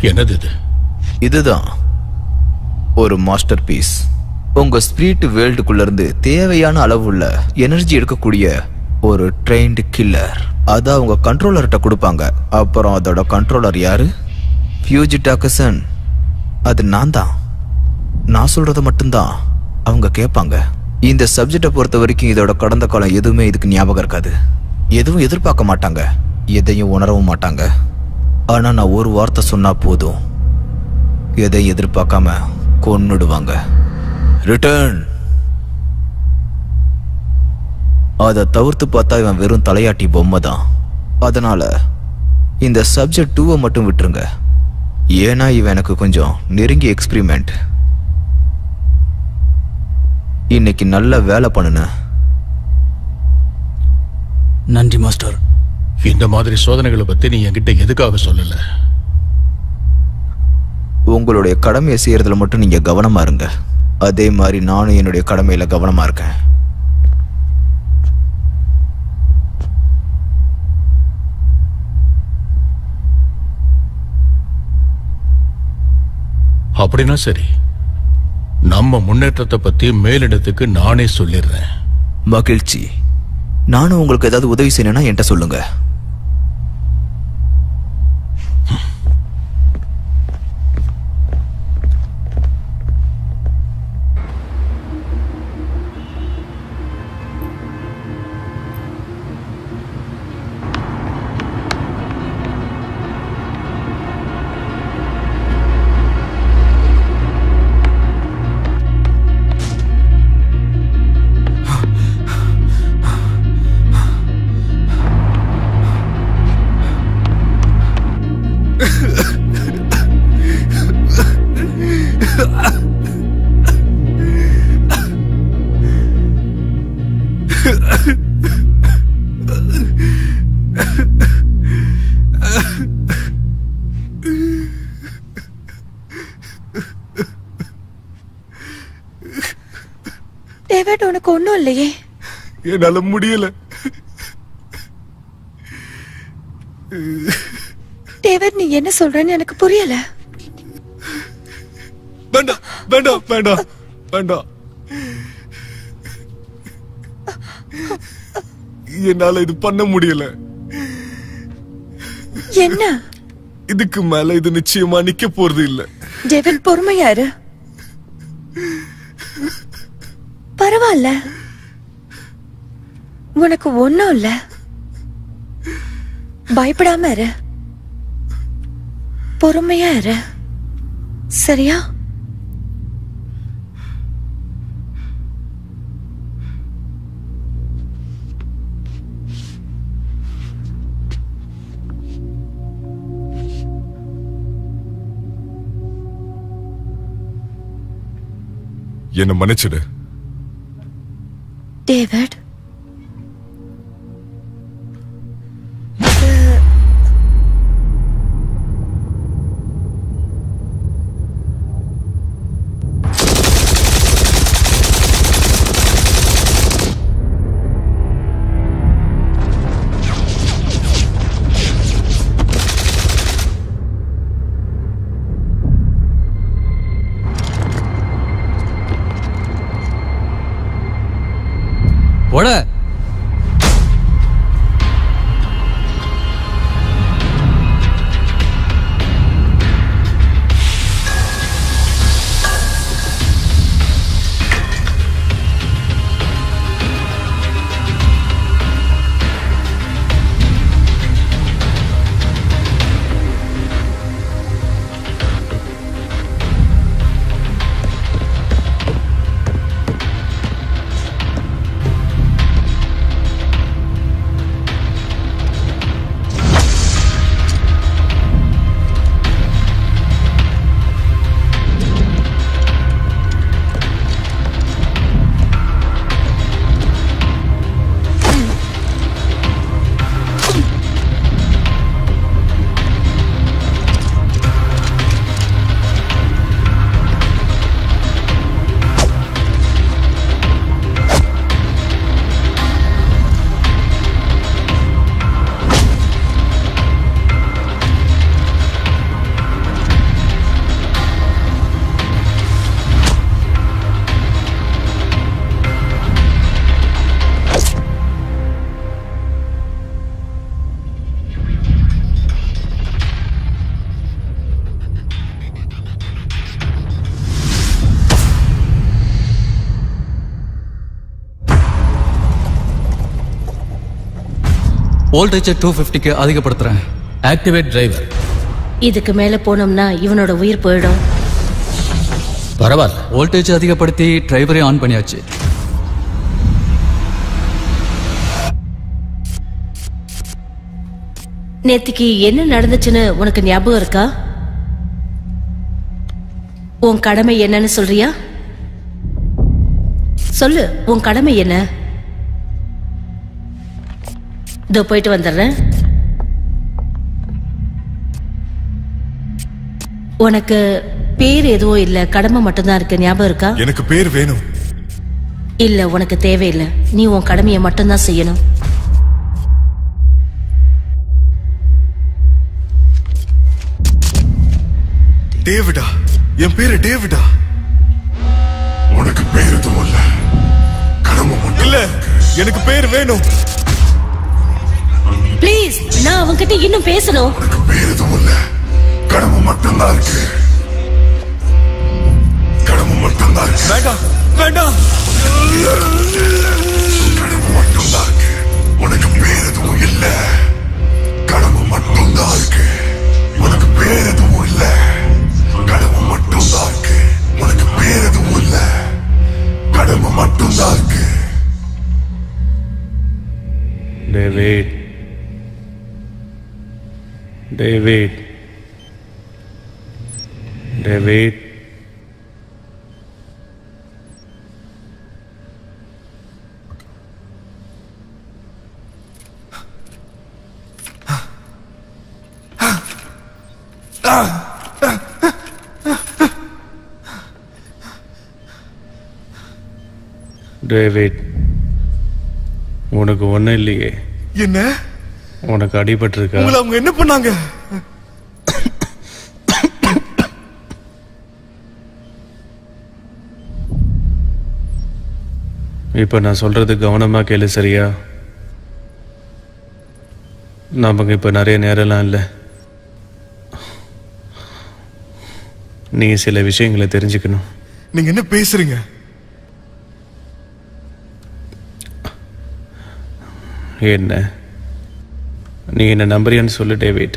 Speaker 8: என்னது இது?
Speaker 5: இதுதான் ஒரு மாஸ்டர் பீஸ். உங்க ஸ்பிரிட் வேர்ல்டுக்குள்ள இருந்து தேவையான அளவுள்ள எனர்ஜி எடுக்கக்கூடிய ஒரு ட்ரெயின்டு கில்லர். அத உங்க கண்ட்ரோலர்கிட்ட கொடுப்பாங்க. அப்புறம் அதோட கண்ட்ரோலர் யாரு? ஃபியூஜி டாக்கசன். அது நான் தான். நான் சொல்றத மட்டும்தான் அவங்க கேட்பாங்க. இந்த சப்ஜெக்டை பொறுத்த வரைக்கும் இதோட கடந்த காலம் எதுவுமே இதுக்கு ஞாபகம் இருக்காது. எதுவும் எதிர்பார்க்க மாட்டாங்க, எதையும் உணரவும் மாட்டாங்க. ஆனா நான் ஒரு வார்த்தை சொன்னா போதும், எதை எதிர்பார்க்காம கொன்னுடுவாங்க. ரிட்டர்ன். அதை தவிர்த்து பார்த்தா இவன் வெறும் தலையாட்டி பொம்மை தான். அதனால இந்த சப்ஜெக்ட் 2 மட்டும் விட்டுருங்க. ஏன்னா இவன் எனக்கு கொஞ்சம் நெருங்கிய எக்ஸ்பிரிமெண்ட். இன்னைக்கு நல்ல வேலை பண்ணுன.
Speaker 10: நன்றி மாஸ்டர்.
Speaker 8: இந்த மாதிரி சோதனைகளை பத்தி நீ என்கிட்ட எதுக்காக சொல்லல?
Speaker 5: உங்களுடைய கடமையை செய்யறதுல மட்டும் நீங்க கவனமா இருங்க. அதே மாதிரி நானும் என்னுடைய கடமையில கவனமா இருக்கேன்.
Speaker 8: அப்படின்னா சரி, நம்ம முன்னேற்றத்தை பத்தி மேலிடத்துக்கு நானே சொல்லிடுறேன்.
Speaker 5: மகிழ்ச்சி. நானும் உங்களுக்கு ஏதாவது உதவி செய்யணும்னா என்கிட்ட சொல்லுங்க.
Speaker 1: டேவிட், உனக்கு ஒண்ணும் இல்லையே?
Speaker 3: என்னால முடியல.
Speaker 1: டேவிட், நீ என்ன சொல்றன்னு எனக்கு புரியல.
Speaker 3: வேண்டாம் வேண்டாம் வேண்டாம் வேண்டாம். என்னால இது பண்ண முடியல.
Speaker 1: என்ன?
Speaker 3: இதுக்கு மேல இது நிச்சயமா நிக்க போறது இல்ல.
Speaker 1: டேவிட், பொறுமையா இரு. பரவாயில்ல, உனக்கு ஒண்ணும் இல்ல. பயப்படாம இரு, பொறுமையா இரு, சரியா?
Speaker 3: என்ன மன்னிச்சிடு
Speaker 1: டேவிட்.
Speaker 12: போட வோல்டேஜ் 250க்கு அதிகப்படுத்துறேன்.
Speaker 10: Activate driver.
Speaker 11: இதுக்கு மேல போனோம்னா இவனோட உயிர் போயிடும்.
Speaker 10: பரவாயில்ல,
Speaker 12: வோல்டேஜ் அதிகப்படுத்தி டிரைவரே ஆன் பண்ணியாச்சு.
Speaker 11: நேத்திக்கு என்ன நடந்துச்சுன்னு உனக்கு ஞாபகம் இருக்கா? உன் கடமை என்னன்னு சொல்றியா? சொல்லு, உன் கடமை என்ன? இதோ போயிட்டு வந்துடுறேன். உனக்கு பேர் எதுவும் இல்ல, கடமை மட்டும்தான் இருக்கு, ஞாபகம் இருக்கா?
Speaker 3: எனக்கு பேர் வேணும்.
Speaker 11: இல்ல, உனக்கு தேவையில்லை. நீ உன் கடமையை மட்டும்தான் செய்யணும்.
Speaker 3: டேவிடா, என் பேரு டேவிடா.
Speaker 13: உனக்கு பேர் எதுவும் இல்ல, கடமை மட்டும்
Speaker 3: இல்ல. எனக்கு பேர் வேணும்.
Speaker 11: ப்ளீஸ், நான் அவன்கிட்ட இன்னும் பேசணும்.
Speaker 13: பேர் எதுவும் இல்ல, கடமை மட்டும்தான் இருக்கு. கடமை மட்டும்தான் இருக்கு.
Speaker 3: வேண்டாம் வேண்டாம்,
Speaker 13: கடமை மட்டும்தான் இருக்கு. உனக்கு பேர் எதுவும் இல்ல, கடமை மட்டும்தான் இருக்கு. உனக்கு பேர் எதுவும் இல்ல, கடமை மட்டும்தான் இருக்கு. உனக்கு பேர் எதுவும் இல்ல, கடமை மட்டும்தான் இருக்கு.
Speaker 2: David, David, David. டேவிட், உனக்கு ஒண்ணும் இல்லையே.
Speaker 3: என்ன?
Speaker 2: உனக்கு அடிபட்டிருக்கா?
Speaker 3: உங்களை அவங்க என்ன பண்ணாங்க?
Speaker 2: இப்ப நான் சொல்றது கவனமா கேளு, சரியா? நமக்கு இப்ப நிறைய நேரம்லாம் இல்லை. நீ சில விஷயங்களை தெரிஞ்சுக்கணும்.
Speaker 3: நீங்க என்ன பேசுறீங்க?
Speaker 2: என்ன, நீ என்ன நம்புறியான்னு சொல்லு டேவிட்.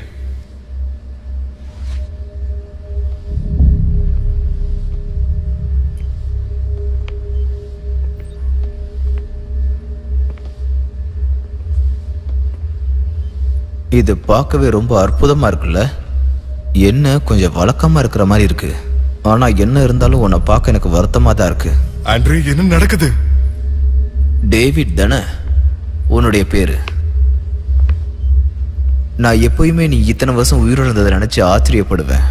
Speaker 5: இது பார்க்கவே ரொம்ப அற்புதமா இருக்குல்ல? என்ன கொஞ்சம் வழக்கமா இருக்கிற மாதிரி இருக்கு. ஆனா என்ன இருந்தாலும் உன்னை பார்க்க எனக்கு வருத்தமா தான் இருக்கு.
Speaker 3: ஆண்ட்ரே, என்ன நடக்குது?
Speaker 5: டேவிட் தானே உன்னுடைய பேரு? நான் எப்பயுமே நீ இத்தனை வருஷம் உயிரோடு இருந்ததை நினைச்சு ஆச்சரியப்படுவேன்.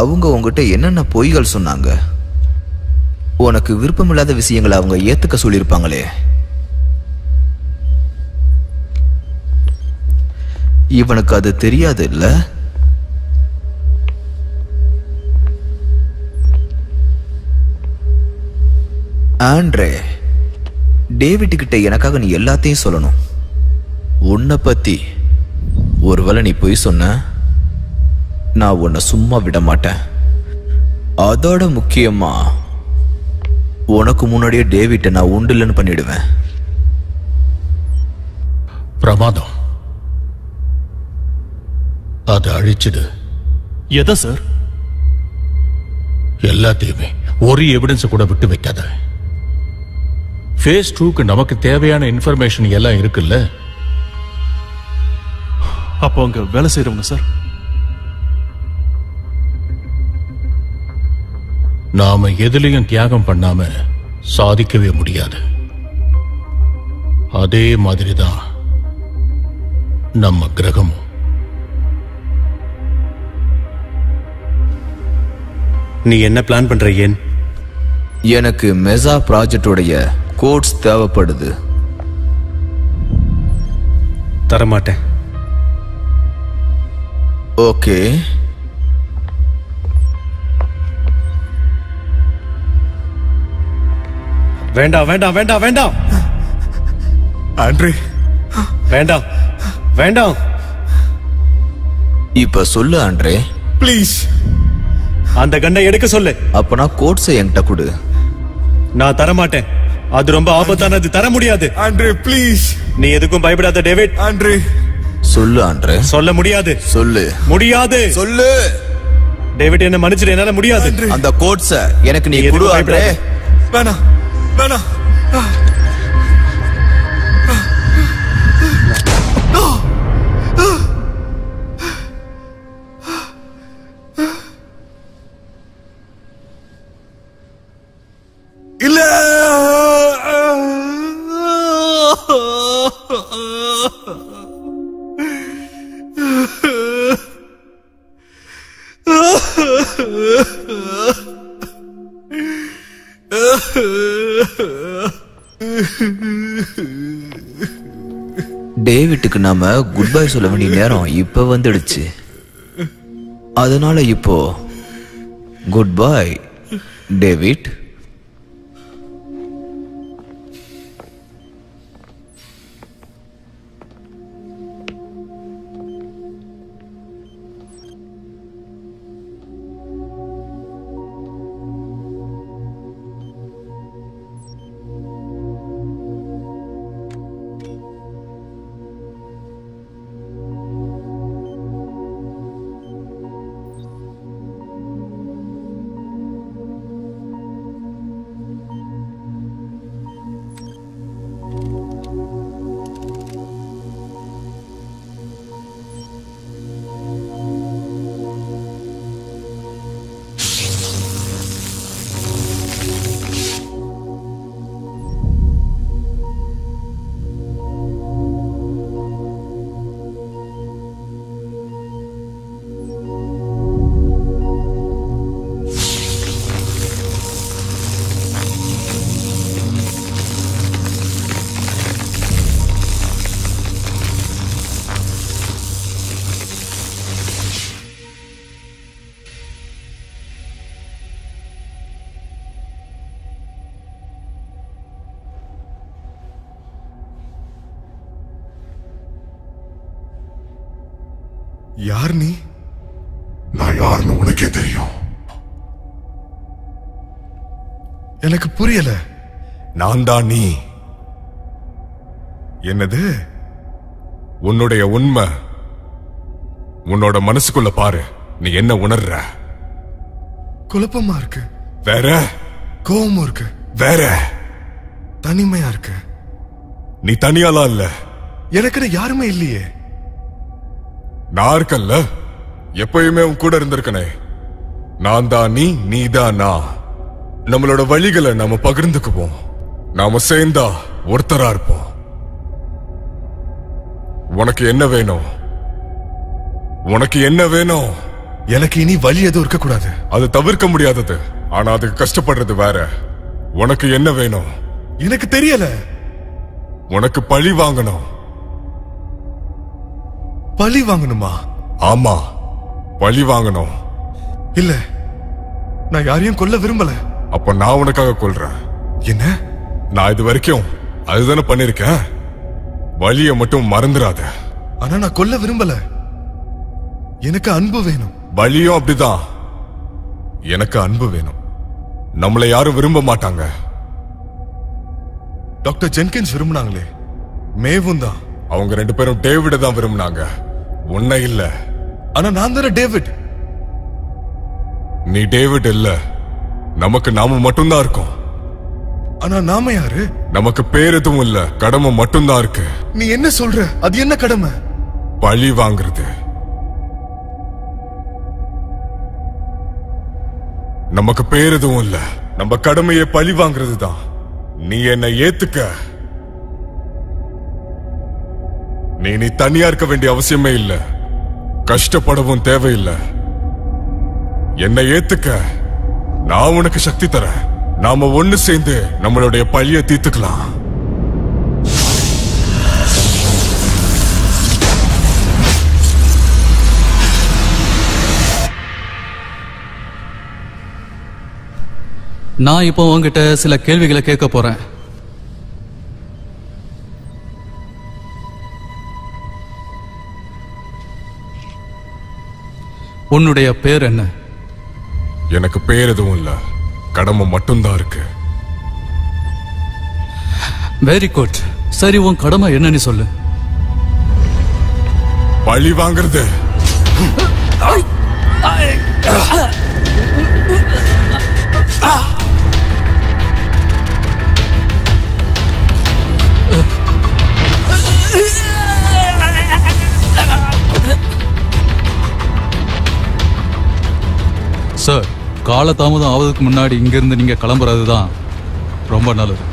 Speaker 5: அவங்க உங்ககிட்ட என்னென்ன பொய்கள் சொன்னாங்க? உனக்கு விருப்பமில்லாத விஷயங்களை அவங்க ஏத்துக்க சொல்லியிருப்பாங்களே. இவனுக்கு அது தெரியாது இல்ல? ஆண்ட்ரே, டேவிட் கிட்ட எனக்காக நீ எல்லாத்தையும் சொல்லணும். உன்னை பத்தி ஒருவேளை நீ பொய் சொன்ன, நான் உன்னை சும்மா விட மாட்டேன். அதோட முக்கியமா உனக்கு முன்னாடியே டேவிட்டை நான் உண்டுலன்னு பண்ணிடுவேன்.
Speaker 8: பிரமாதம், அதை அழிச்சிடு.
Speaker 4: எதை சார்?
Speaker 8: எல்லாத்தையுமே, ஒரு எவிடன்ஸ் கூட விட்டு வைக்காத. ஃபேஸ் 2க்கு நமக்கு தேவையான இன்ஃபர்மேஷன் எல்லாம் இருக்குல்ல?
Speaker 4: அப்போ அங்க வேலை செய்யறவங்க சார்?
Speaker 8: நாம எதுலயும் தியாகம் பண்ணாம சாதிக்கவே முடியாது. அதே மாதிரிதான் நம்ம கிரகமும்.
Speaker 2: நீ என்ன பிளான் பண்ற? ஏன்?
Speaker 5: எனக்கு மெசா ப்ராஜெக்டோடைய கோட்ஸ் தேவைப்படுது.
Speaker 2: தரமாட்டேன்.
Speaker 5: ஓகே,
Speaker 2: வேண்டாம் வேண்டாம் வேண்டாம் வேண்டாம்
Speaker 3: ஆண்ட்ரே,
Speaker 2: வேண்டாம் வேண்டாம்.
Speaker 5: இப்ப சொல்லு ஆண்ட்ரே,
Speaker 3: ப்ளீஸ்.
Speaker 2: அந்த கண்ணை எடுக்க சொல்லு.
Speaker 5: அப்பனா கோட்ஸை என்கிட்ட கொடு.
Speaker 2: நான் தரமாட்டேன். அது ரொம்ப ஆபத்தானது. தர முடியாது.
Speaker 3: Andre, please.
Speaker 2: நீ எதுக்கும் பயப்படாத டேவிட்.
Speaker 3: ஆண்ட்ரே,
Speaker 5: சொல்லு ஆண்ட்ரே.
Speaker 2: சொல்ல முடியாது.
Speaker 5: சொல்லு.
Speaker 2: முடியாது.
Speaker 5: சொல்லு.
Speaker 2: டேவிட், என்ன மன்னிச்சிடு, என்னால முடியாது.
Speaker 5: அந்த கோட்ஸை எனக்கு நீ கொடு ஆண்ட்ரே.
Speaker 3: வேணாம் வேணாம். இல்ல.
Speaker 5: டேவிட்டுக்கு நாம குட் பை சொல்ல வேண்டிய நேரம் இப்ப வந்துடுச்சு. அதனால இப்போ குட் பை டேவிட்.
Speaker 3: யார் நீ?
Speaker 13: நான் யாருன்னு உனக்கே தெரியும்.
Speaker 3: எனக்கு புரியல. நான் தான் நீ. என்னது? உன்னுடைய உண்மை உன்னோட மனசுக்குள்ள பாரு. நீ என்ன உணர்ற? குழப்பமா இருக்கு. வேற? கோவமும் இருக்கு. வேற? தனிமையா இருக்கு. நீ தனியாலாம் இல்ல. எனக்கு யாருமே இல்லையே. நான் இருக்கல்ல, எப்பயுமே உன் கூட இருந்திருக்கனே. நான் தான் நீ, நீ தான் நான். நம்மளோட வழிகளை நாம பகிர்ந்துக்குவோம். நாம சேர்ந்தா ஒருத்தரா இருப்போம். உனக்கு என்ன வேணும்? உனக்கு என்ன வேணும்? எனக்கு இனி வழி எதுவும் இருக்க கூடாது. அது தவிர்க்க முடியாதது. ஆனா அதுக்கு கஷ்டப்படுறது வேற. உனக்கு என்ன வேணும்? எனக்கு தெரியல. உனக்கு பழி வாங்கணும். பழி வாங்கணுமா? ஆமா, பழி வாங்கணும். இல்ல, நான் யாரையும் கொல்ல விரும்பல. அப்ப நான் உனக்காக கொல்றேன். என்ன? நான் இது வரைக்கும் அதுதானே பண்ணிருக்கேன். வழிய மட்டும் மறந்துடாத. ஆனா நான் கொல்ல விரும்பல. எனக்கு அன்பு வேணும். வழியும் அப்படிதான். எனக்கு அன்பு வேணும். நம்மளை யாரும் விரும்ப மாட்டாங்க. டாக்டர் ஜென்கின்ஸ் விரும்பினாங்களே, மேவும் தான். அவங்க 2 பேரும் டேவிட தான் விரும்பினாங்க, உன்னை இல்ல. ஆனா நான் தானே டேவிட். நீ டேவிட் இல்ல. நமக்கு நாம மட்டும்தான் இருக்கோம். ஆனா நாம யாரு? நமக்கு பேர் எதுவும் இல்ல, கடமை மட்டும்தான் இருக்கு. நீ என்ன சொல்ற? அது என்ன கடமை? பழி வாங்குறது. நமக்கு பேர் எதுவும் இல்ல, நம்ம கடமையை பழி வாங்குறது தான். நீ என்னை ஏத்துக்க. நீ தனியா இருக்க வேண்டிய அவசியமே இல்ல, கஷ்டப்படவும் தேவையில்லை. என்னை ஏத்துக்க. நான் உனக்கு சக்தி தரேன். நாம ஒண்ணு சேர்ந்து நம்மளுடைய பழிய தீர்த்துக்கலாம்.
Speaker 12: நான் இப்போ உங்ககிட்ட சில கேள்விகளை கேட்க போறேன். உன்னுடைய பேர் என்ன?
Speaker 3: எனக்கு பேர் எதுவும் இல்ல, கடமை மட்டும்தான் இருக்கு.
Speaker 12: Very good. சரி, உன் கடமை என்னன்னு சொல்லு.
Speaker 3: பழி வாங்குறது.
Speaker 6: சார், காலதாமதம் ஆவதுக்கு முன்னாடி இங்கிருந்து நீங்க கிளம்புறது தான் ரொம்ப நல்லது.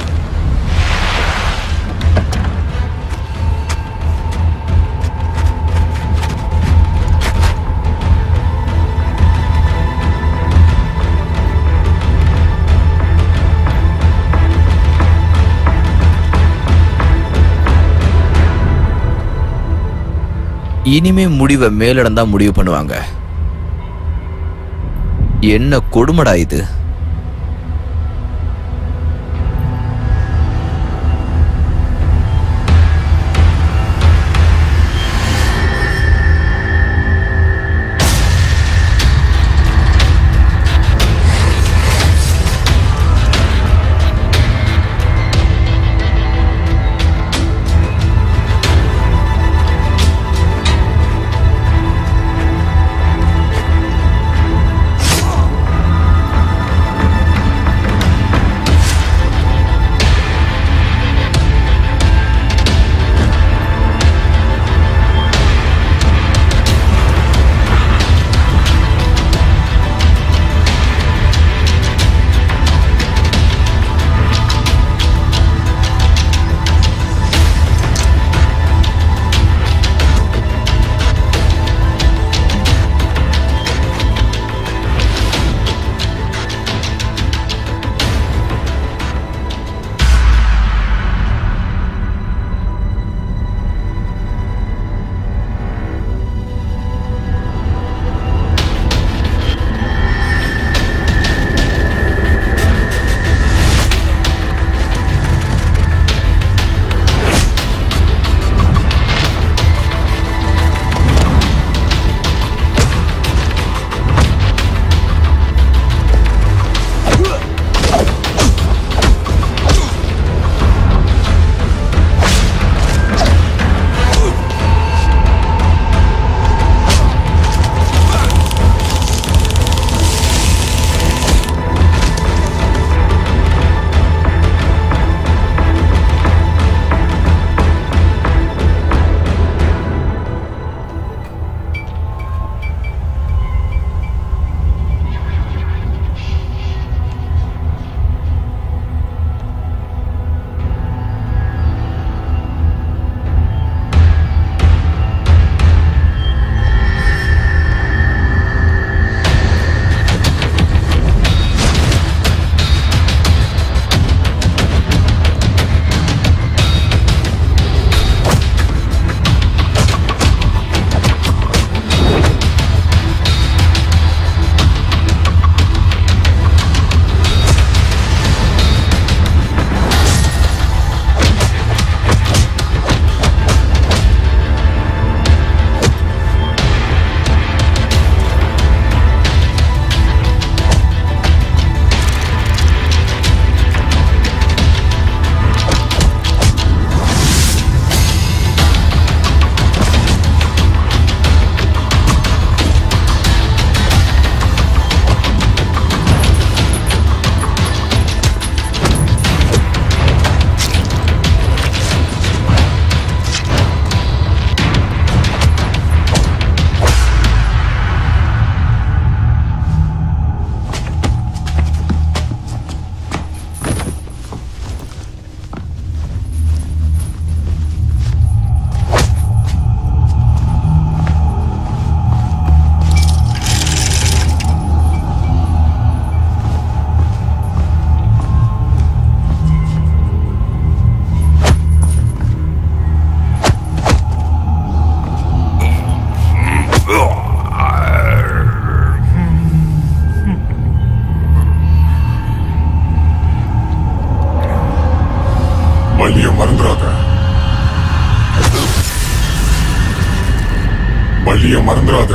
Speaker 5: இனிமே முடிவை மேலிடம் தான் முடிவு பண்ணுவாங்க. என்ன கொடுமடா இது?
Speaker 13: வழிய மறந்துடாத.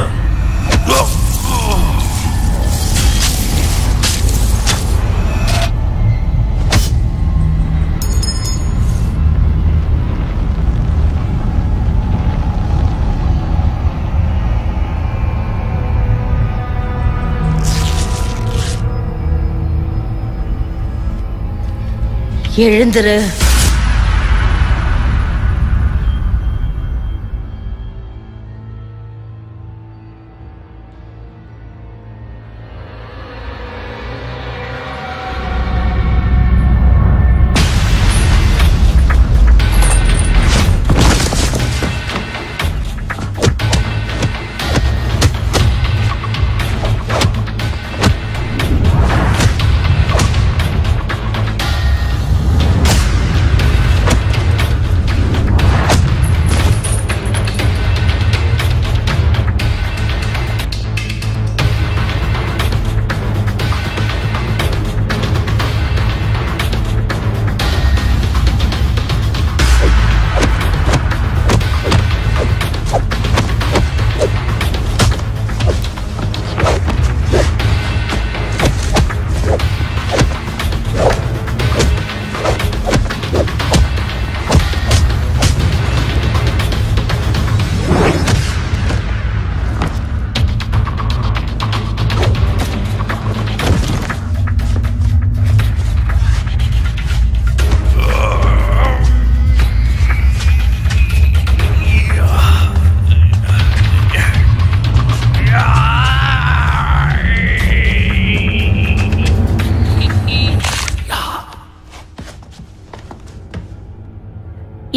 Speaker 11: எழுந்துரு.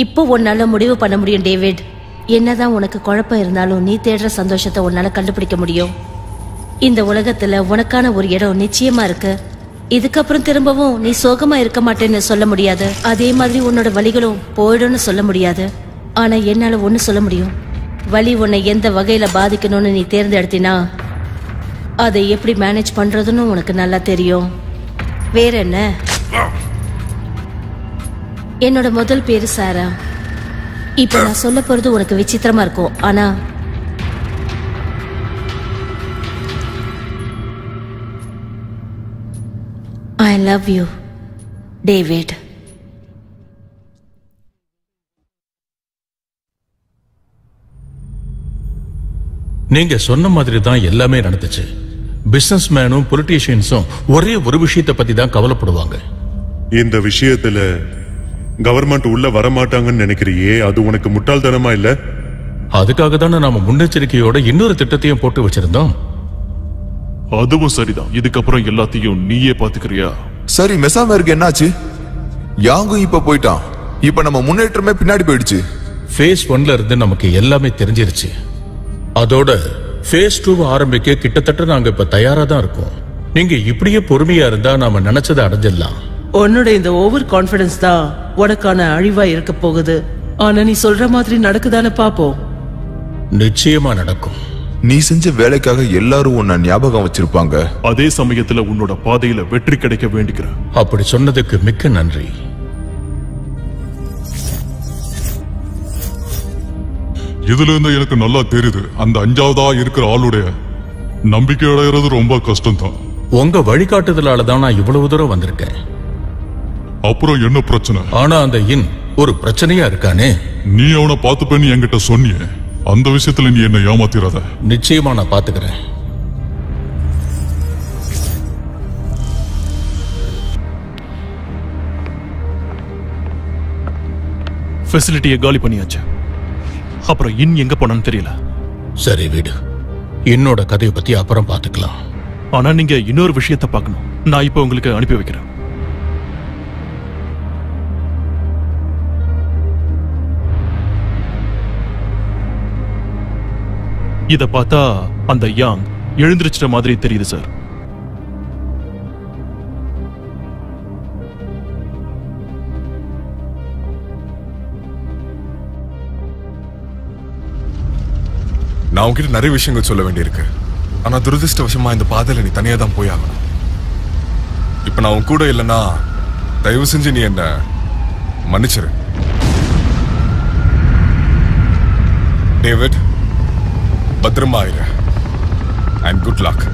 Speaker 11: இப்போ உன்னால முடிவு பண்ண முடியும் டேவிட். என்னதான் உனக்கு குழப்பம் இருந்தாலும் நீ தேடுற சந்தோஷத்தை உன்னால கண்டுபிடிக்க முடியும். இந்த உலகத்துல உனக்கான ஒரு இடம் நிச்சயமா இருக்கு. இதுக்கப்புறம் திரும்பவும் நீ சோகமா இருக்க மாட்டேன்னு சொல்ல முடியாது. அதே மாதிரி உன்னோட வலிகளும் போயிடும்னு சொல்ல முடியாது. ஆனா என்னால ஒண்ணு சொல்ல முடியும். வலி உன்னை எந்த வகையில பாதிக்கணும்னு நீ தேர்ந்தெடுத்தினா அதை எப்படி மேனேஜ் பண்றதுன்னு உனக்கு நல்லா தெரியும். வேற என்ன? என்னோட முதல் பேரு சாரா. இப்ப நான் சொல்ல போறது உனக்கு விசித்திரமா இருக்கும். ஆனா ஐ லவ் யூ டேவிட்.
Speaker 10: நீங்க சொன்ன மாதிரி தான் எல்லாமே நடந்துச்சு. பிசினஸ் மேனும் பொலிட்டீஷியன்ஸும் ஒரே ஒரு விஷயத்தை பத்தி தான் கவலைப்படுவாங்க.
Speaker 14: இந்த விஷயத்துல கவர்மெண்ட் உள்ள வரமாட்டாங்கன்னு நினைக்கிறியே, அது உனக்கு முட்டாள்தனமா இல்ல?
Speaker 10: அதுக்காக தானே நாம முன்னெச்சரிக்கையோட இன்னொரு திட்டத்தையும் போட்டு வச்சிருந்தோம்.
Speaker 7: அதுவும் சரிதான். இதுக்கப்புறம் எல்லாத்தையும் நீயே பாத்துக்கிறியா?
Speaker 9: சரி, மெசாமருக்கு என்னாச்சு? யாங்கும் இப்ப போயிட்டான். இப்ப நம்ம முன்னேற்றமே பின்னாடி போயிடுச்சு.
Speaker 10: ஃபேஸ் 1ல இருந்து நமக்கு எல்லாமே தெரிஞ்சிருச்சு. அதோட ஃபேஸ் 2 ஆரம்பிக்க கிட்டத்தட்ட நாங்க இப்ப தயாரா தான் இருக்கோம். நீங்க இப்படியே பொறுமையா இருந்தா நாம நினைச்சதை அடைஞ்சிடலாம்.
Speaker 15: உன்னோட இந்த ஓவர் கான்பிடன்ஸ் தான் உனக்கான அழிவா இருக்க போகுது. ஆனா நீ சொல்ற மாதிரி நடக்குதான்னு பாப்போம்.
Speaker 10: நிச்சயமா நடக்கும்.
Speaker 9: நீ செஞ்ச வேலைக்காக எல்லாரும் உன்னை ஞாபகம் வச்சிருப்பாங்க.
Speaker 7: அதே சமயத்துல உன்னோட பாதையில வெற்றி கிடைக்க வேண்டிக்கிறேன்.
Speaker 10: அப்படி சொன்னதுக்கு மிக்க நன்றி.
Speaker 7: இதுல இருந்து எனக்கு நல்லா தெரியுது, அந்த 5ஆவதா இருக்கிற ஆளுடைய நம்பிக்கை அடைகிறது ரொம்ப கஷ்டம் தான்.
Speaker 10: உங்க வழிகாட்டுதலால தான் நான் இவ்வளவு தூரம் வந்திருக்கேன்.
Speaker 7: அப்புறம் என்ன பிரச்சனை?
Speaker 10: ஆனா அந்த ஒரு பிரச்சனையா இருக்கானே.
Speaker 7: நீ அவனை பார்த்துப்பேன்னு என்கிட்ட சொன்னியே, அந்த விஷயத்துல நீ என்ன ஏமாத்திராத.
Speaker 10: நிச்சயமா நான் பாத்துக்கிறேன்.
Speaker 4: ஃபெசிலிட்டியை காலி பண்ணியாச்சு. அப்புறம் எங்க போனான்னு தெரியல.
Speaker 10: சரி வீடு, என்னோட கதையை பத்தி அப்புறம் பாத்துக்கலாம்.
Speaker 4: ஆனா நீங்க இன்னொரு விஷயத்தை பார்க்கணும். நான் இப்ப உங்களுக்கு அனுப்பி வைக்கிறேன். இத பார்த்தா அந்த யாங் எழுந்திருச்சிட்ட மாதிரி தெரியுது சார்.
Speaker 3: நான் உன்கிட்ட நிறைய விஷயங்கள் சொல்ல வேண்டியிருக்கு. ஆனா துரதிருஷ்டவசமா இந்த பாதையில நீ தனியா தான் போய் ஆகணும். இப்ப நான் உன் கூட இல்லைன்னா தயவு செஞ்சு நீ என்ன மன்னிச்சிரு. டேவிட், பத்திரமா இரு அண்ட் குட் லக்.